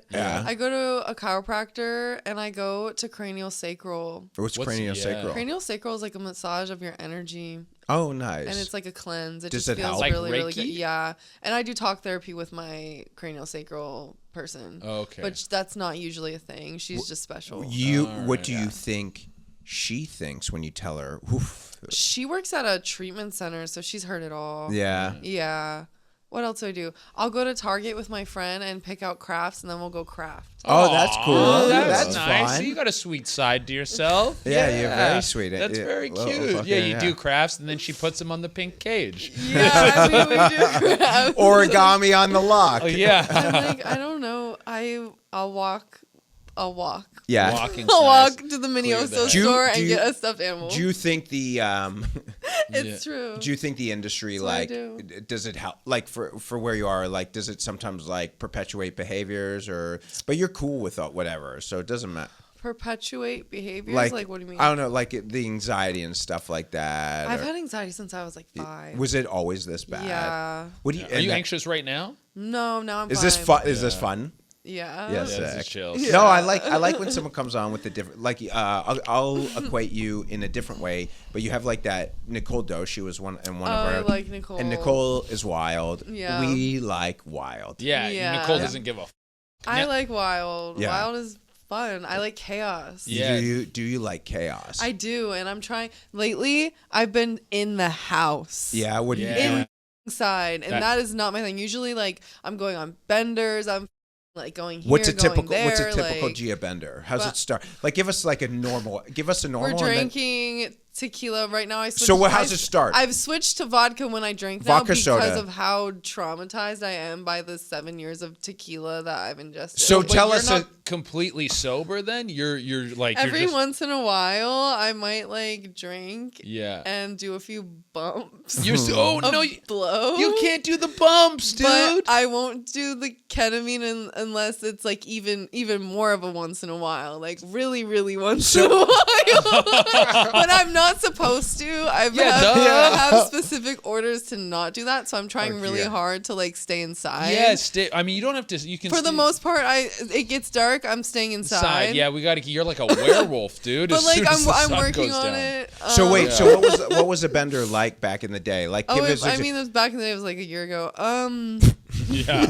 Yeah. I go to a chiropractor and I go to cranial sacral. What's cranial sacral? Cranial sacral is like a massage of your energy. Oh, nice. And it's like a cleanse. Does it feels help? really, like really good. Reiki? Yeah. And I do talk therapy with my cranial sacral person. Okay. But that's not usually a thing. She's just special. What do you think she thinks when you tell her? Oof. She works at a treatment center, so she's heard it all. Yeah. Yeah. What else do I do? I'll go to Target with my friend and pick out crafts, and then we'll go craft. Oh, that's cool. Oh, that's fun. nice. So you got a sweet side to yourself. Yeah, you're very sweet. That's very cute. You do crafts, and then she puts them on the pink cage. Yeah, I mean, we do crafts. Origami on the lock. Oh, yeah. I'm like, I don't know. I'll walk. Yeah. I'll walk to the Mini Oso store and get a stuffed animal. Do you think the it's true. Do you think the industry does it help for where you are, does it sometimes perpetuate behaviors but you're cool with whatever, so it doesn't matter. Perpetuate behaviors? What do you mean? I don't know, the anxiety and stuff like that. I've had anxiety since I was 5. Was it always this bad? Yeah. What do you? Are you anxious right now? No, now I'm Is fine. this fun? Is this fun? Yeah. Yes. Yeah, this is chill. Yeah. No, I like when someone comes on with the different I'll equate you in a different way, but you have that Nicole Doe. She was one of our. I like Nicole. And Nicole is wild. Yeah. We like wild. Yeah. Nicole doesn't give a. I like wild. Yeah. Wild is fun. I like chaos. Yeah. Do you like chaos? I do, and I'm trying. Lately, I've been in the house. Yeah. What do you in do? inside, and that is not my thing. Usually, I'm going on benders. I'm going here. What's a going typical there, Gia bender? How's it start? Give us a normal. We're drinking tequila right now. How's it start? I've switched to vodka when I drink now Vodka because soda. of how traumatized I am by the 7 years of tequila that I've ingested. So But tell you're us not completely sober then? You're every once in a while I might drink Yeah. and do a few bumps. You're so blow. you can't do the bumps, dude. But I won't do the ketamine unless it's even more of a once in a while, really, really once in a while. But I'm not supposed to. I have specific orders to not do that, so I'm trying really hard to like stay inside. Yeah, I mean, you don't have to. You can. For the most part, it gets dark. I'm staying inside. Yeah, we got to. You're like a werewolf, dude. But like I'm working on it. So wait, so what was a bender like back in the day? Like, it was back in the day. It was like a year ago. Yeah.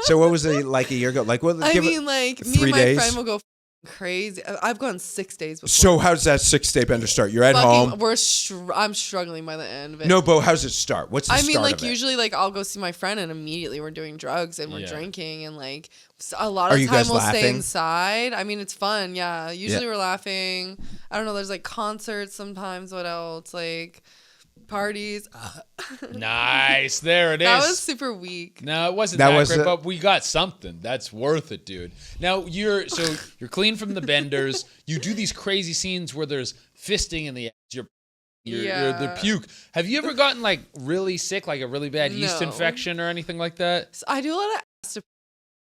So what was it like a year ago? Like, what? I mean, like me and my friend will go crazy. I've gone 6 days before. So how does that 6-day bender start? You're at home. I'm struggling by the end of it. No, but how does it start? What's the start like of it? usually like I'll go see my friend and immediately we're doing drugs and we're drinking and like a lot of time we'll stay inside. I mean, it's fun. Yeah. Usually we're laughing. I don't know. There's like concerts sometimes. What else? Like parties. Nice. There it is. That was super weak. No, it wasn't that great, but we got something. That's worth it, dude. Now you're clean from the benders. You do these crazy scenes where there's fisting in the ass. You're the puke. Have you ever gotten like really sick, like a really bad yeast infection or anything like that? So I do a lot of ass.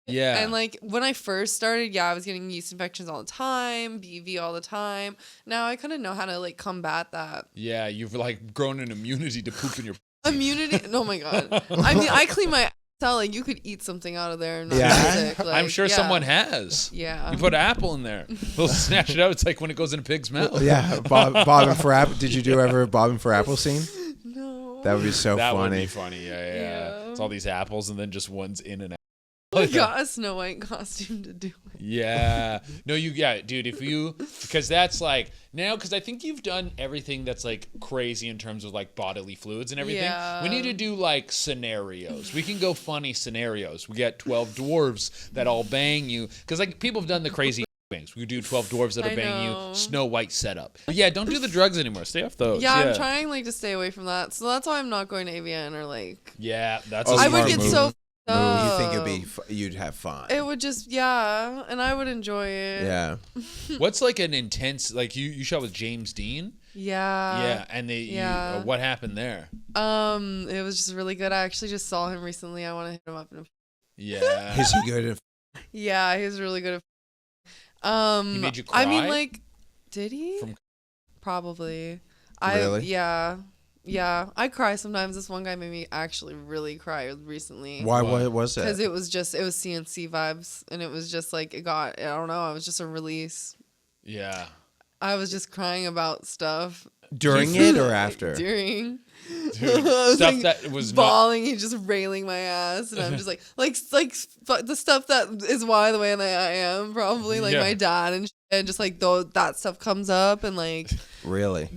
Yeah. And like when I first started, I was getting yeast infections all the time, BV all the time. Now I kind of know how to like combat that. Yeah, you've like grown an immunity to poop in your immunity. Oh my god. I mean, I clean my ass out. Like you could eat something out of there and not get sick. Like, I'm sure someone has. Yeah. You put an apple in there. They'll snatch it out. It's like when it goes in a pig's mouth. Yeah. Bobbing for apple. Did you do ever a bobbing for apple scene? No. That would be so funny. That would be funny. Yeah. It's all these apples and then just one's in and out. I got a Snow White costume to do it. Yeah. No, dude, because that's like, now, because I think you've done everything that's like crazy in terms of like bodily fluids and everything. Yeah. We need to do like scenarios. We can go funny scenarios. We get 12 dwarves that all bang you. Because like people have done the crazy things. We do 12 dwarves that'll bang you. Snow White setup. But yeah, don't do the drugs anymore. Stay off those. Yeah, I'm trying like to stay away from that. So that's why I'm not going to AVN or like. Yeah, that's a I smart would get move. so. You think you'd have fun? It would just and I would enjoy it. Yeah. What's like an intense like you shot with James Dean? Yeah. Yeah, and what happened there? It was just really good. I actually just saw him recently. I want to hit him up. Yeah. Is he good? Yeah, he was really good. He made you cry? I mean, like, did he? Probably. Really? Yeah, I cry sometimes. This one guy made me actually really cry recently. Why? What was it? Because it was CNC vibes, and it was just like I don't know. It was just a release. Yeah. I was just crying about stuff. During it or after? During. Dude, stuff that was bawling. He's just railing my ass, and I'm just like the stuff that is why the way that I am probably like my dad and shit, and just like that stuff comes up and like really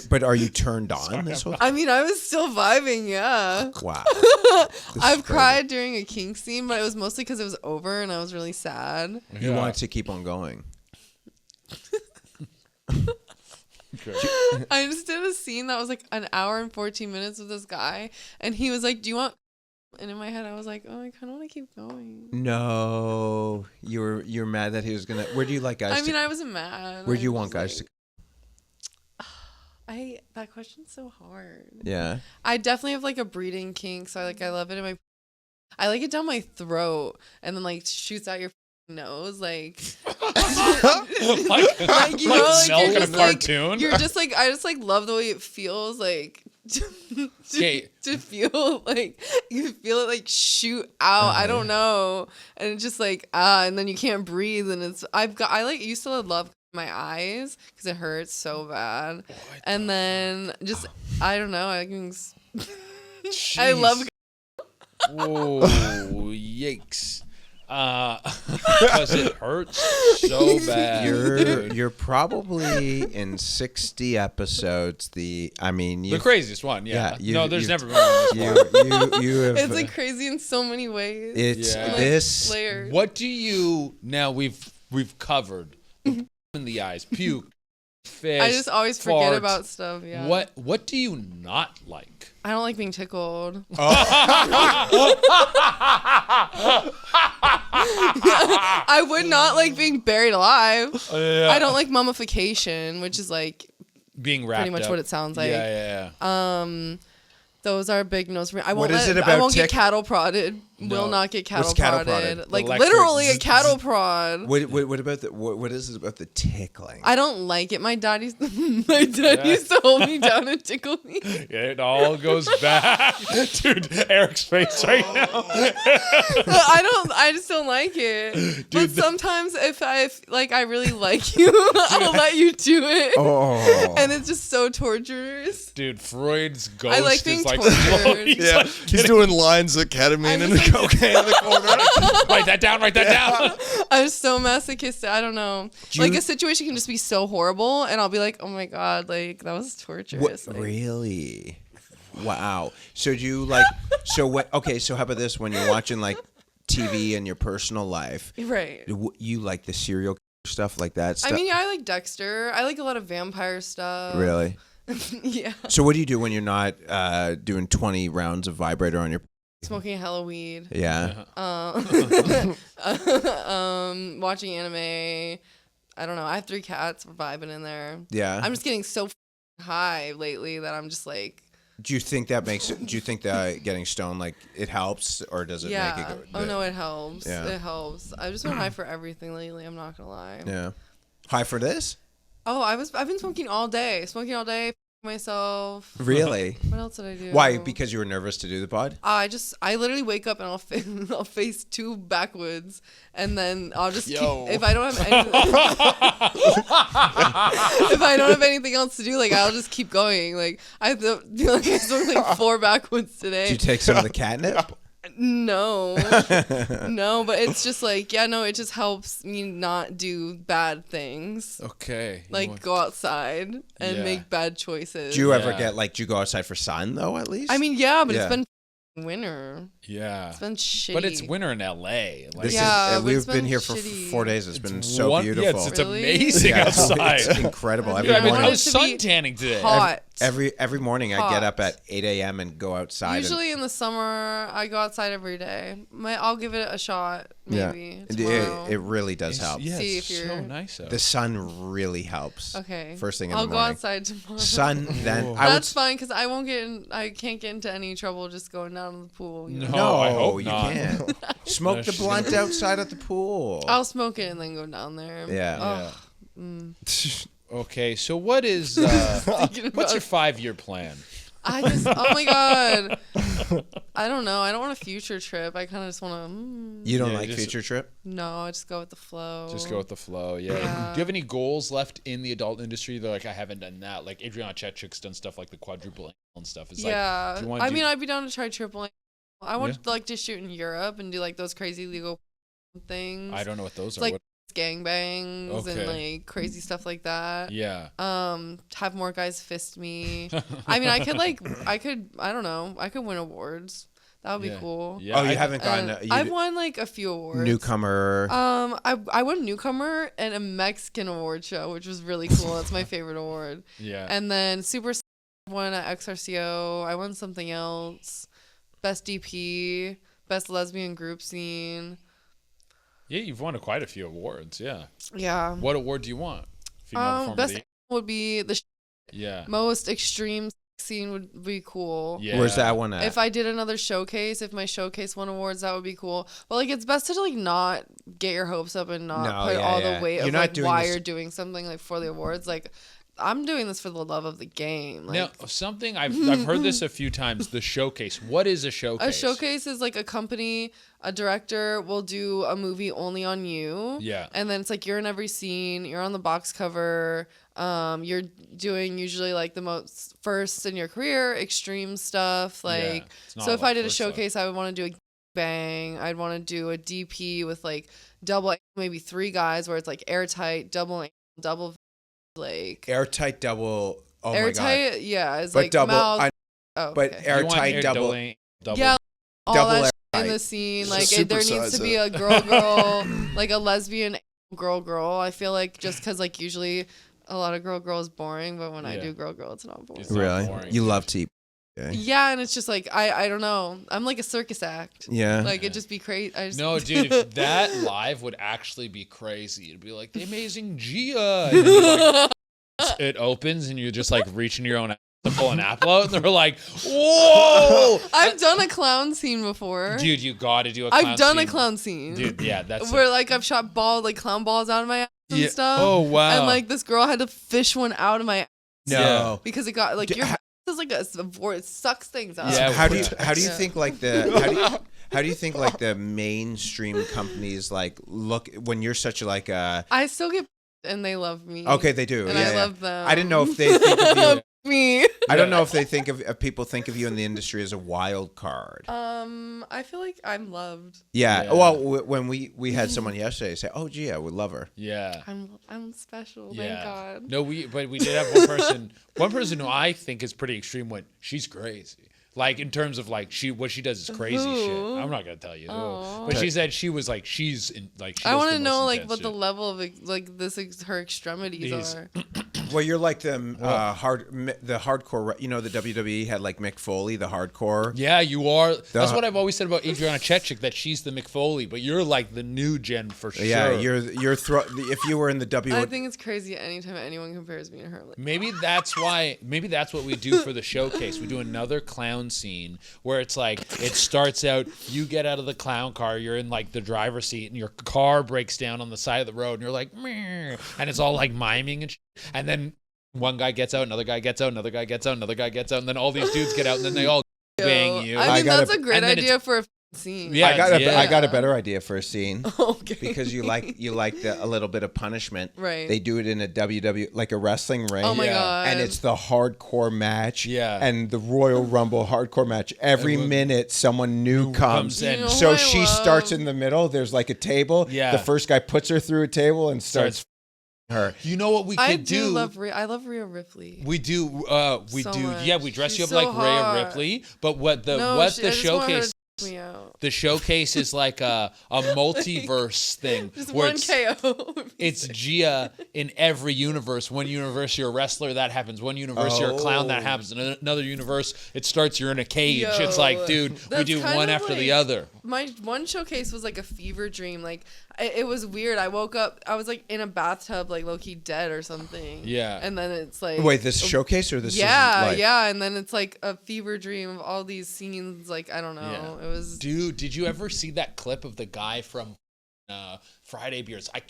but are you turned on this whole? I mean, I was still vibing. Yeah. Wow. I've cried during a kink scene, but it was mostly because it was over and I was really sad. You wanted to keep on going. I just did a scene that was like an hour and 14 minutes with this guy, and he was like, "Do you want?" And in my head, I was like, "Oh, I kind of want to keep going." No, you're mad that he was gonna. Where do you like guys? I mean, I wasn't mad. Where do you want guys to? That question's so hard. Yeah. I definitely have like a breeding kink, so I love it in my. I like it down my throat, and then like shoots out your nose, like you know, like in a cartoon. You're just like, I just like love the way it feels, like to feel like you feel it like shoot out. I don't know, and it's just like and then you can't breathe, and it's I like used to love my eyes because it hurts so bad, and then just I don't know. I can. I love. Whoa! Yikes! Because it hurts so bad. You're probably in 60 episodes. The craziest one. Yeah. There's never been one this one. You have, it's like crazy in so many ways. It's this. Layers. What do you now? We've covered in the eyes, puke, fist. I just always forget about stuff. Yeah. What do you not like? I don't like being tickled. I would not like being buried alive. I don't like mummification, which is like being wrapped pretty much up. what it sounds like. Yeah. Those are big no's for me. I won't What is it about I won't get cattle prodded. will not get cattle What's cattle prodded. prodded? Like Electric literally a cattle prod. What about what is it about the tickling? I don't like it. My dad used to hold me down and tickle me. Yeah, it all goes back. Dude, Eric's face right now. I just don't like it. But sometimes if I really like you, I'll let you do it. Oh. And it's just so torturous. Dude, Freud's ghost I like being is like tortured. Yeah, he's doing lines of ketamine and cocaine in the corner. Write that down. I'm so masochistic. I don't know. Like a situation can just be so horrible, and I'll be like, oh my god, like that was torturous. Like, Really? Wow. So do you like? So what? Okay. So how about this? When you're watching like TV in your personal life, right? You like the serial stuff like that stuff? I mean, yeah, I like Dexter. I like a lot of vampire stuff. Really? Yeah. So what do you do when you're not doing 20 rounds of vibrator on your? Smoking hella weed. Yeah. Watching anime. I don't know. I have 3 cats. We're vibing in there. Yeah. I'm just getting so high lately that I'm just like. Do you think that getting stoned like it helps, or does it make it go? Oh no, it helps. Yeah. It helps. I've just been high for everything lately. I'm not gonna lie. Yeah. High for this? Oh, I've been smoking all day. Myself. Really? What else did I do? Why? Because you were nervous to do the pod? I literally wake up and I'll face 2 backwoods, and then I'll just keep, if I don't have anything else to do, like I'll just keep going. Like I feel like I smoked like 4 backwoods today. Did you take some of the catnip? No, but it's just like, it just helps me not do bad things. Okay. Like go outside and make bad choices. Do you ever do you go outside for sun though, at least? I mean, yeah, but it's been winter. Yeah. It's been shitty. But it's winter in LA. Like, we've been here for 4 days. It's been so beautiful. Yeah, it's amazing outside. It's incredible. I was sun tanning today. Hot. Every morning I get up at 8 a.m. and go outside. Usually in the summer, I go outside every day. I'll give it a shot, maybe. Yeah. It really does help. Yeah, see it's if you're so nice out. The sun really helps. Okay. First thing in the I'll morning. go outside tomorrow. Sun, then That's fine because I won't I can't get into any trouble just going down in the pool. You know? No, I hope you not. can't. Smoke the blunt outside at the pool. I'll smoke it and then go down there. Yeah. Okay, so what is what's your 5-year plan? Oh my god, I don't know. I don't want a future trip. I kind of just want to. You don't like future trip? No, I just go with the flow. Just go with the flow. Yeah. Do you have any goals left in the adult industry? They're like, I haven't done that. Like Adriana Chechik's done stuff like the quadruple angle and stuff. It's I mean, I'd be down to try triple angle. I want to shoot in Europe and do like those crazy legal things. I don't know what those are. Like gangbangs and like crazy stuff like that. Yeah. Have more guys fist me. I mean, I don't know. I could win awards. That would be cool. Yeah. Oh, you haven't gotten. I've won like a few awards. Newcomer. I won newcomer and a Mexican award show, which was really cool. That's my favorite award. Yeah. And then Super won at XRCO. I won something else. Best DP, best lesbian group scene. Yeah, you've won quite a few awards. Yeah. Yeah. What award do you want? Female best would be the most extreme scene would be cool. Yeah. Where's that one at? If I did another showcase, if my showcase won awards, that would be cool. But like, it's best to like not get your hopes up and not put all the weight of like why you're doing something like for the awards. Like, I'm doing this for the love of the game. Like, now, something I've heard this a few times. The showcase. What is a showcase? A showcase is like a company, a director will do a movie only on you. Yeah. And then it's like you're in every scene. You're on the box cover. You're doing usually like the most first in your career, extreme stuff. Like, so if I did a showcase, I would want to do a bang. I'd want to do a DP with like double, maybe 3 guys where it's like airtight, double, like airtight double. Oh airtight, my god. Yeah, it's but like double. Mouth. But airtight double. Yeah, all double that in the scene. Like there needs to be a girl, like a lesbian girl. I feel like just because like usually a lot of girl is boring, but when I do girl, it's not boring. It's really? Boring. You love T. Okay. Yeah, and it's just like I don't know. I'm like a circus act. Yeah. Like it'd just be crazy. No, dude, if that live would actually be crazy. It'd be like the amazing Gia. And then, like, it opens and you're just like reaching your own to pull an apple out, and they're like, "Whoa!" I've done a clown scene before. Dude, you got to do a clown I've done scene. a clown scene. Dude, yeah, that's where like I've shot clown balls out of my ass and stuff. Oh, wow. And like this girl had to fish one out of my ass. No. Because it got like your ass is like it sucks things out. Yeah, How do you think like the how do you think like the mainstream companies like look when you're such like a I still get and they love me. Okay, they do. And I love them. I didn't know if they think of you. Me. I don't know if they think of people think of you in the industry as a wild card. I feel like I'm loved. Yeah. Well, when we had someone yesterday say, "Oh, gee, I would love her." Yeah. I'm special. Thank God. No, but we did have one person. One person who I think is pretty extreme. Went, she's crazy. Like in terms of like what she does is crazy shit. I'm not gonna tell you, but she said she was like she's in like. I want to know like what the level of like her extremities are. Well, you're like the hardcore. You know, the WWE had like Mick Foley, the hardcore. Yeah, you are. That's what I've always said about Adriana Chechik, that she's the Mick Foley, but you're like the new gen for sure. Yeah, if you were in the I think it's crazy anytime anyone compares me to her. Like, maybe that's what we do for the showcase. We do another clown scene where it's like it starts out, you get out of the clown car, you're in like the driver's seat, and your car breaks down on the side of the road, and you're like, meh, and it's all like miming and shit. And then one guy gets out, another guy gets out, another guy gets out, another guy gets out, and then all these dudes get out, and then they all bang you. I mean, that's a great idea for a scene. Yeah, I got a better idea for a scene. Okay. Because you like a little bit of punishment. Right. They do it in a WWE, like a wrestling ring. Oh my God. And it's the hardcore match. Yeah. And the Royal Rumble hardcore match. Every minute someone new comes in. You know so who I she love? starts in the middle. There's like a table. Yeah. The first guy puts her through a table and starts her. You know what we could I do? I love Rhea Ripley. We do. We So do. much. Yeah, we dress you She's up so like Rhea hot. Ripley. But what the I just want her showcase? to me out. The showcase is like a multiverse thing. Just where one KO. It's Gia in every universe. One universe you're a wrestler, that happens. One universe you're a clown, that happens. In another universe, it starts you're in a cage. Yo, It's like, dude, we that's do kind one of after the like- other. My one showcase was like a fever dream. Like it was weird. I woke up. I was like in a bathtub, like low key dead or something. Yeah. And then it's like Wait, this showcase or this? yeah, is life? yeah. And then it's like a fever dream of all these scenes. Like I don't know. Yeah. It was. Dude, did you ever see that clip of the guy from Friday Beers? I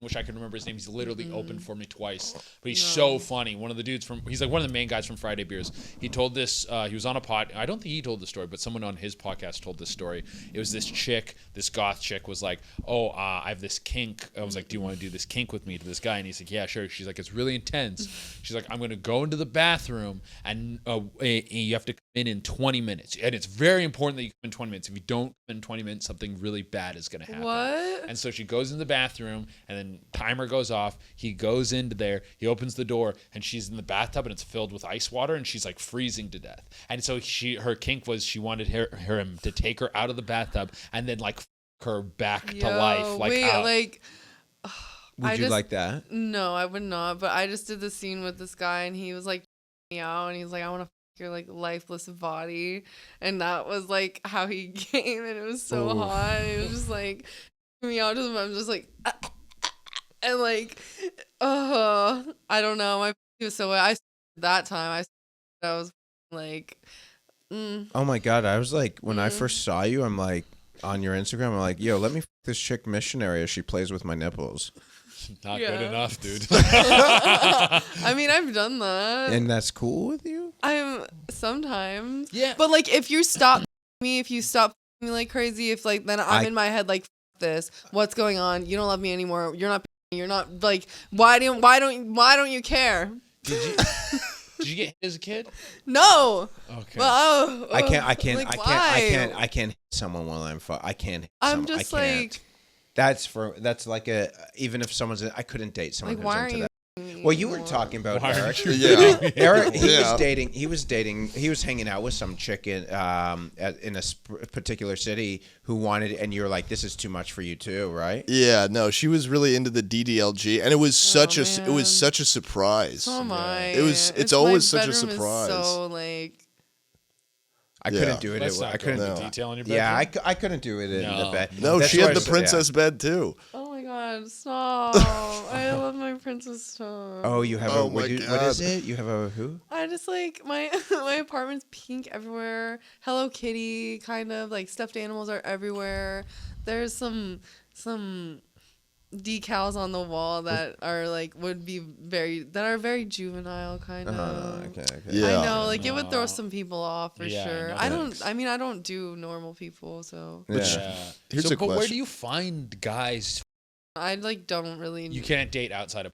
wish I could remember his name. He's literally opened for me twice, but he's so funny. One of the dudes he's like one of the main guys from Friday Beers. He told this, he was on a pod. I don't think he told the story, but someone on his podcast told this story. It was this chick, this goth chick was like, oh, I have this kink. I was like, do you want to do this kink with me to this guy? And he's like, yeah, sure. She's like, it's really intense. She's like, I'm going to go into the bathroom and you have to come in 20 minutes. And it's very important that you come in 20 minutes. If you don't come in 20 minutes, something really bad is going to happen. What? And so she goes in the bathroom, and then timer goes off. He goes into there. He opens the door, and she's in the bathtub, and it's filled with ice water, and she's like freezing to death. And so her kink was she wanted him to take her out of the bathtub and then like her back to life. Like wait, out. like. Would you like that? No, I would not. But I just did the scene with this guy, and he was like me out, and he's like, I want to your like lifeless body, and that was like how he came, and it was so hot. And it was just like me out to them. I'm just like, and like, I don't know. My was so I that time I was like, Oh my God! I was like, when I first saw you, I'm like on your Instagram. I'm like, yo, let me f this chick missionary as she plays with my nipples. Not good enough, dude. I mean, I've done that, And that's cool with you? I'm sometimes, Yeah. But like, if you stop me like crazy, if like then I'm in my head like, F this, what's going on? You don't love me anymore. You're not like, why don't you care? Did you get hit as a kid? No. Okay. Well, I can't like, hit someone while I can't hit I'm someone. just I can't. like, That's like even if someone's I couldn't date someone like, who's why into are you? that. Well, you were talking about Why Eric. Yeah. Eric, he Yeah. was hanging out with some chick in a particular city who wanted, and you're like, this is too much for you too, right? Yeah, no, she was really into the DDLG, and it was such a surprise. Oh my! It's always my such a bedroom is surprise. So like, I Yeah. couldn't do it. Let's not go into detail in your bedroom. Yeah, I couldn't do it in the bed. No, That's she why had the I- princess bed too. oh my god! God, stop. I love my princess stuff. Oh, you have what is it? You have a who? I just like my apartment's pink everywhere. Hello Kitty, kind of like stuffed animals are everywhere. There's some decals on the wall that are like very juvenile kind of. Okay. Yeah. I know, like it would throw some people off for sure. No, I don't do normal people, so Here's a but where question. do you find guys? I like don't really. You can't date outside of.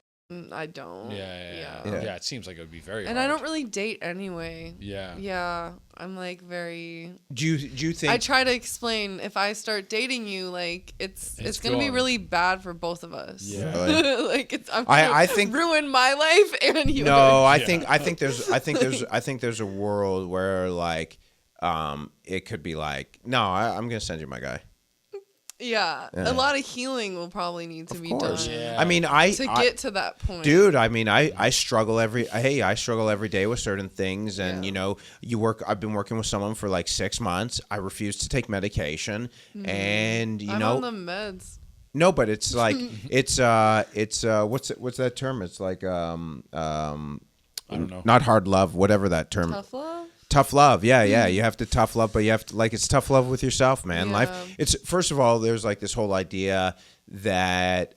I don't. Yeah. It seems like it would be very hard. And I don't really date anyway. Yeah. Yeah. I'm like very. Do you think? I try to explain if I start dating you, like it's gonna be really bad for both of us. Yeah. Really? Like I'm I think ruin my life and you. No, I think there's a world where like it could be like, no, I'm gonna send you my guy. Yeah. A lot of healing will probably need to be done. Yeah. I mean, to get to that point, dude. I mean, I struggle every day with certain things, and you know, I've been working with someone for like 6 months. I refuse to take medication, and I'm on the meds. No, but it's like it's what's that term? It's like I don't know. Not hard love, whatever that term. Tough love. Tough love, yeah. You have to tough love, but you have to like it's tough love with yourself, man. Yeah. Life. It's first of all, there's like this whole idea that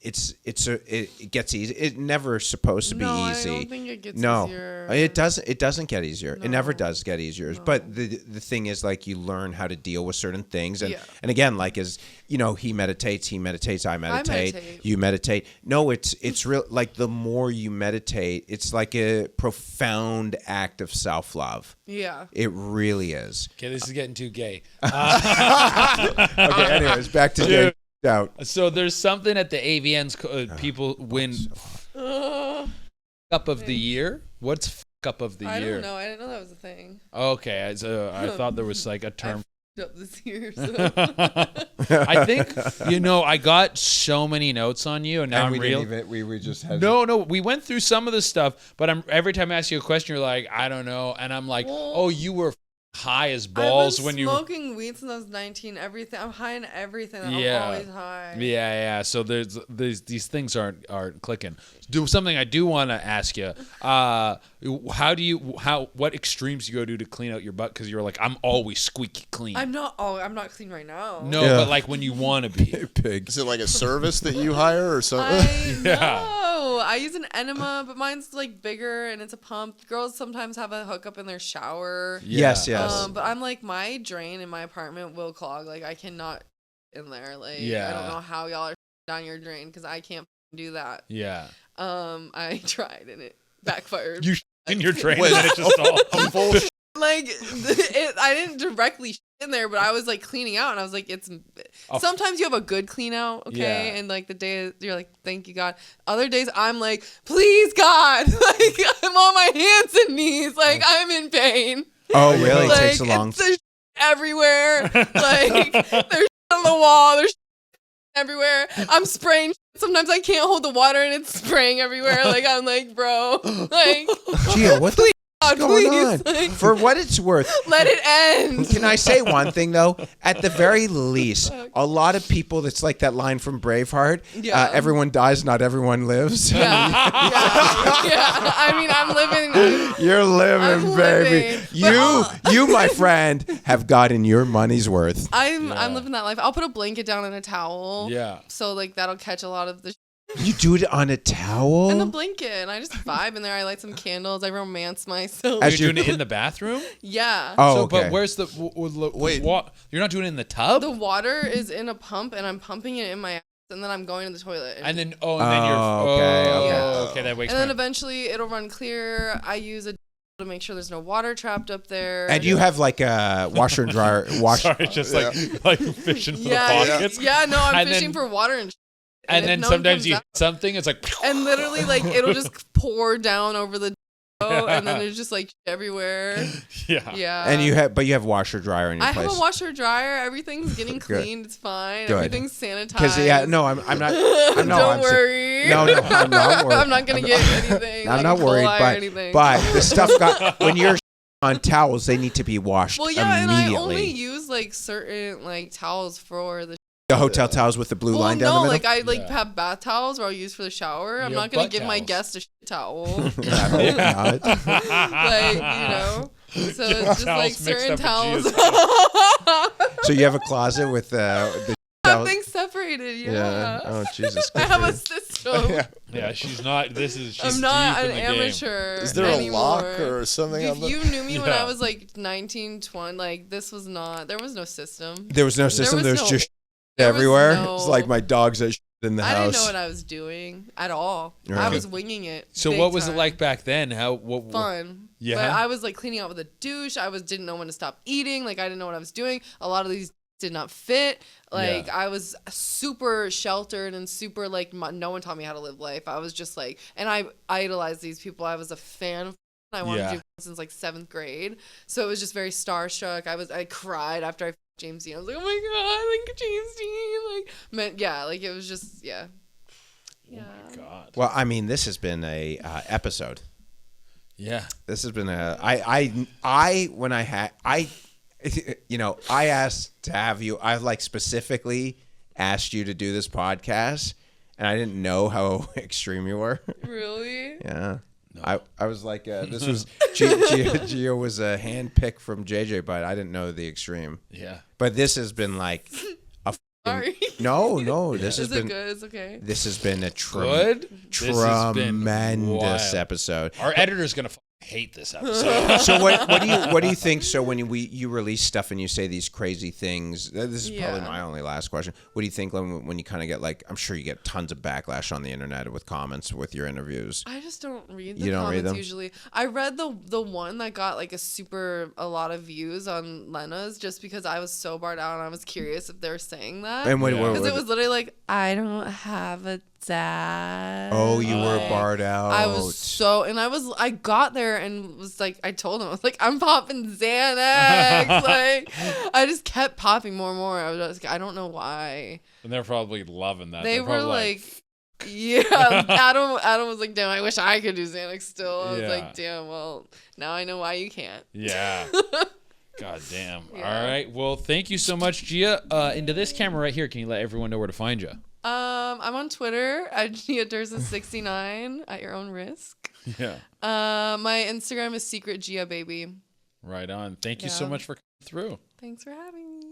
it gets easy. It never supposed to be easy. I don't think it gets easier. It doesn't. It doesn't get easier. No. It never does get easier. No. But the thing is, like, you learn how to deal with certain things, and again, like, as you know, he meditates, I meditate, you meditate. No, it's real. Like, the more you meditate, it's like a profound act of self-love. Yeah, it really is. Okay, this is getting too gay. Okay, anyways, back to gay. Out. So there's something at the AVNs people win up of the year. What's up of the year? I don't know. I didn't know that was a thing. Okay, so I thought there was like a term. Up this year, so. I think I got so many notes on you, and now I'm real. We just had No. We went through some of the stuff, but every time I ask you a question, you're like, I don't know, and I'm like, oh, you were high as balls when you smoking weed since I was 19. Everything I'm high in everything. I'm always high. Yeah. So there's these things aren't clicking. Do something I do want to ask you. What extremes do you go to clean out your butt? Because you're like, I'm always squeaky clean. I'm not clean right now. No, but like when you want to be. Pig. Is it like a service that you hire or something? No, I use an enema, but mine's like bigger and it's a pump. Girls sometimes have a hookup in their shower. Yes. But I'm like, my drain in my apartment will clog. Like, I cannot in there. Like, I don't know how y'all are down your drain because I can't do that. Yeah. I tried and it backfired. You in your drain and it just all full. Like, I didn't directly in there, but I was like cleaning out, and I was like, sometimes you have a good clean out, okay, and like the day you're like, thank you God. Other days I'm like, please God, like I'm on my hands and knees, like I'm in pain. Oh, really? Like, it takes a long. There's everywhere. Like there's on the wall. There's everywhere. I'm spraying. Sometimes I can't hold the water and it's spraying everywhere. Like I'm like, bro, like, Gia, what the God, going please, on? like, For what it's worth, let it end. Can I say one thing though? At the very least, a lot of people. That's like that line from Braveheart. Everyone dies, not everyone lives. Yeah. I mean, I'm living. You're living, baby. You, my friend, have gotten your money's worth. I'm living that life. I'll put a blanket down and a towel. Yeah. So like that'll catch a lot of the. You do it on a towel? And a blanket, and I just vibe in there. I light some candles. I romance myself. Are you doing it in the bathroom? Yeah. Oh, okay. But where's the wait? You're not doing it in the tub? The water is in a pump, and I'm pumping it in my ass, and then I'm going to the toilet. And then you're okay. That wakes. And then eventually it'll run clear. I use a to make sure there's no water trapped up there. And you have like a washer and dryer. Sorry, just like fishing for the pockets. Yeah, no, I'm fishing for water and. And then sometimes you hit something, it's like. And literally, like, it'll just pour down over the and then there's just like everywhere. Yeah. And you have washer dryer in your place. I have a washer dryer. Everything's getting cleaned. It's fine. Good. Everything's sanitized. Because I'm not. Don't worry. No, I'm not worried. I'm not gonna get anything. I'm not worried, but the stuff when you're on towels, they need to be washed immediately. And I only use like certain like towels for the. The hotel towels with the blue line down the middle? I have bath towels where I'll use for the shower. I'm not going to give my guest a shit towel. Not. So it's just like certain towels. So you have a closet with the Everything's separated, yeah. Oh, Jesus. I have a system. Yeah, she's not. I'm not an amateur. Is there anymore. a lock or something? If you knew me when I was like 19, 20, like there was no system. There was no system. There was just everywhere. It's like my dogs that in the house. I didn't know what I was doing at all. Right. I was winging it. So what was it like back then? Fun. Yeah. But I was like cleaning out with a douche. Didn't know when to stop eating. Like I didn't know what I was doing. A lot of these did not fit. Like I was super sheltered and super like no one taught me how to live life. I was just like, and I idolized these people. I was a fan of. I wanted to do since like 7th grade. So it was just very starstruck. I cried after I James Dean. I was like, oh my god, like James Dean, it was just Oh my god. Well, I mean, this has been a episode. Yeah. This has been I asked to have you. I like specifically asked you to do this podcast, and I didn't know how extreme you were. Really? Yeah. No. I was like, this was Gia was a hand pick from JJ, but I didn't know the extreme. Yeah. But this has been like a. Sorry. No. This has been good. It's okay. This has been a tremendous episode. Our editor's gonna hate this episode. So what do you think? So when you release stuff and you say these crazy things, this is probably my only last question. What do you think when you kind of get like, I'm sure you get tons of backlash on the internet with comments with your interviews. I just don't read the comments usually. I read the one that got like a lot of views on Lena's just because I was so barred out and I was curious if they were saying that. And because it was literally like, I don't have a dad. Oh, you were barred out. I was I got there and was like, I told him, I was like, I'm popping Xanax. Like, I just kept popping more and more. I was just, I don't know why. And they're probably loving that. They were like, yeah. Adam was like, damn, I wish I could do Xanax still. I was like, damn, well, now I know why you can't. Yeah. God damn. Yeah. All right. Well, thank you so much, Gia. Into this camera right here, can you let everyone know where to find you? I'm on Twitter at Gia Derez 69 at your own risk. Yeah. My Instagram is Secret Gia Baby. Right on. Thank you so much for coming through. Thanks for having me.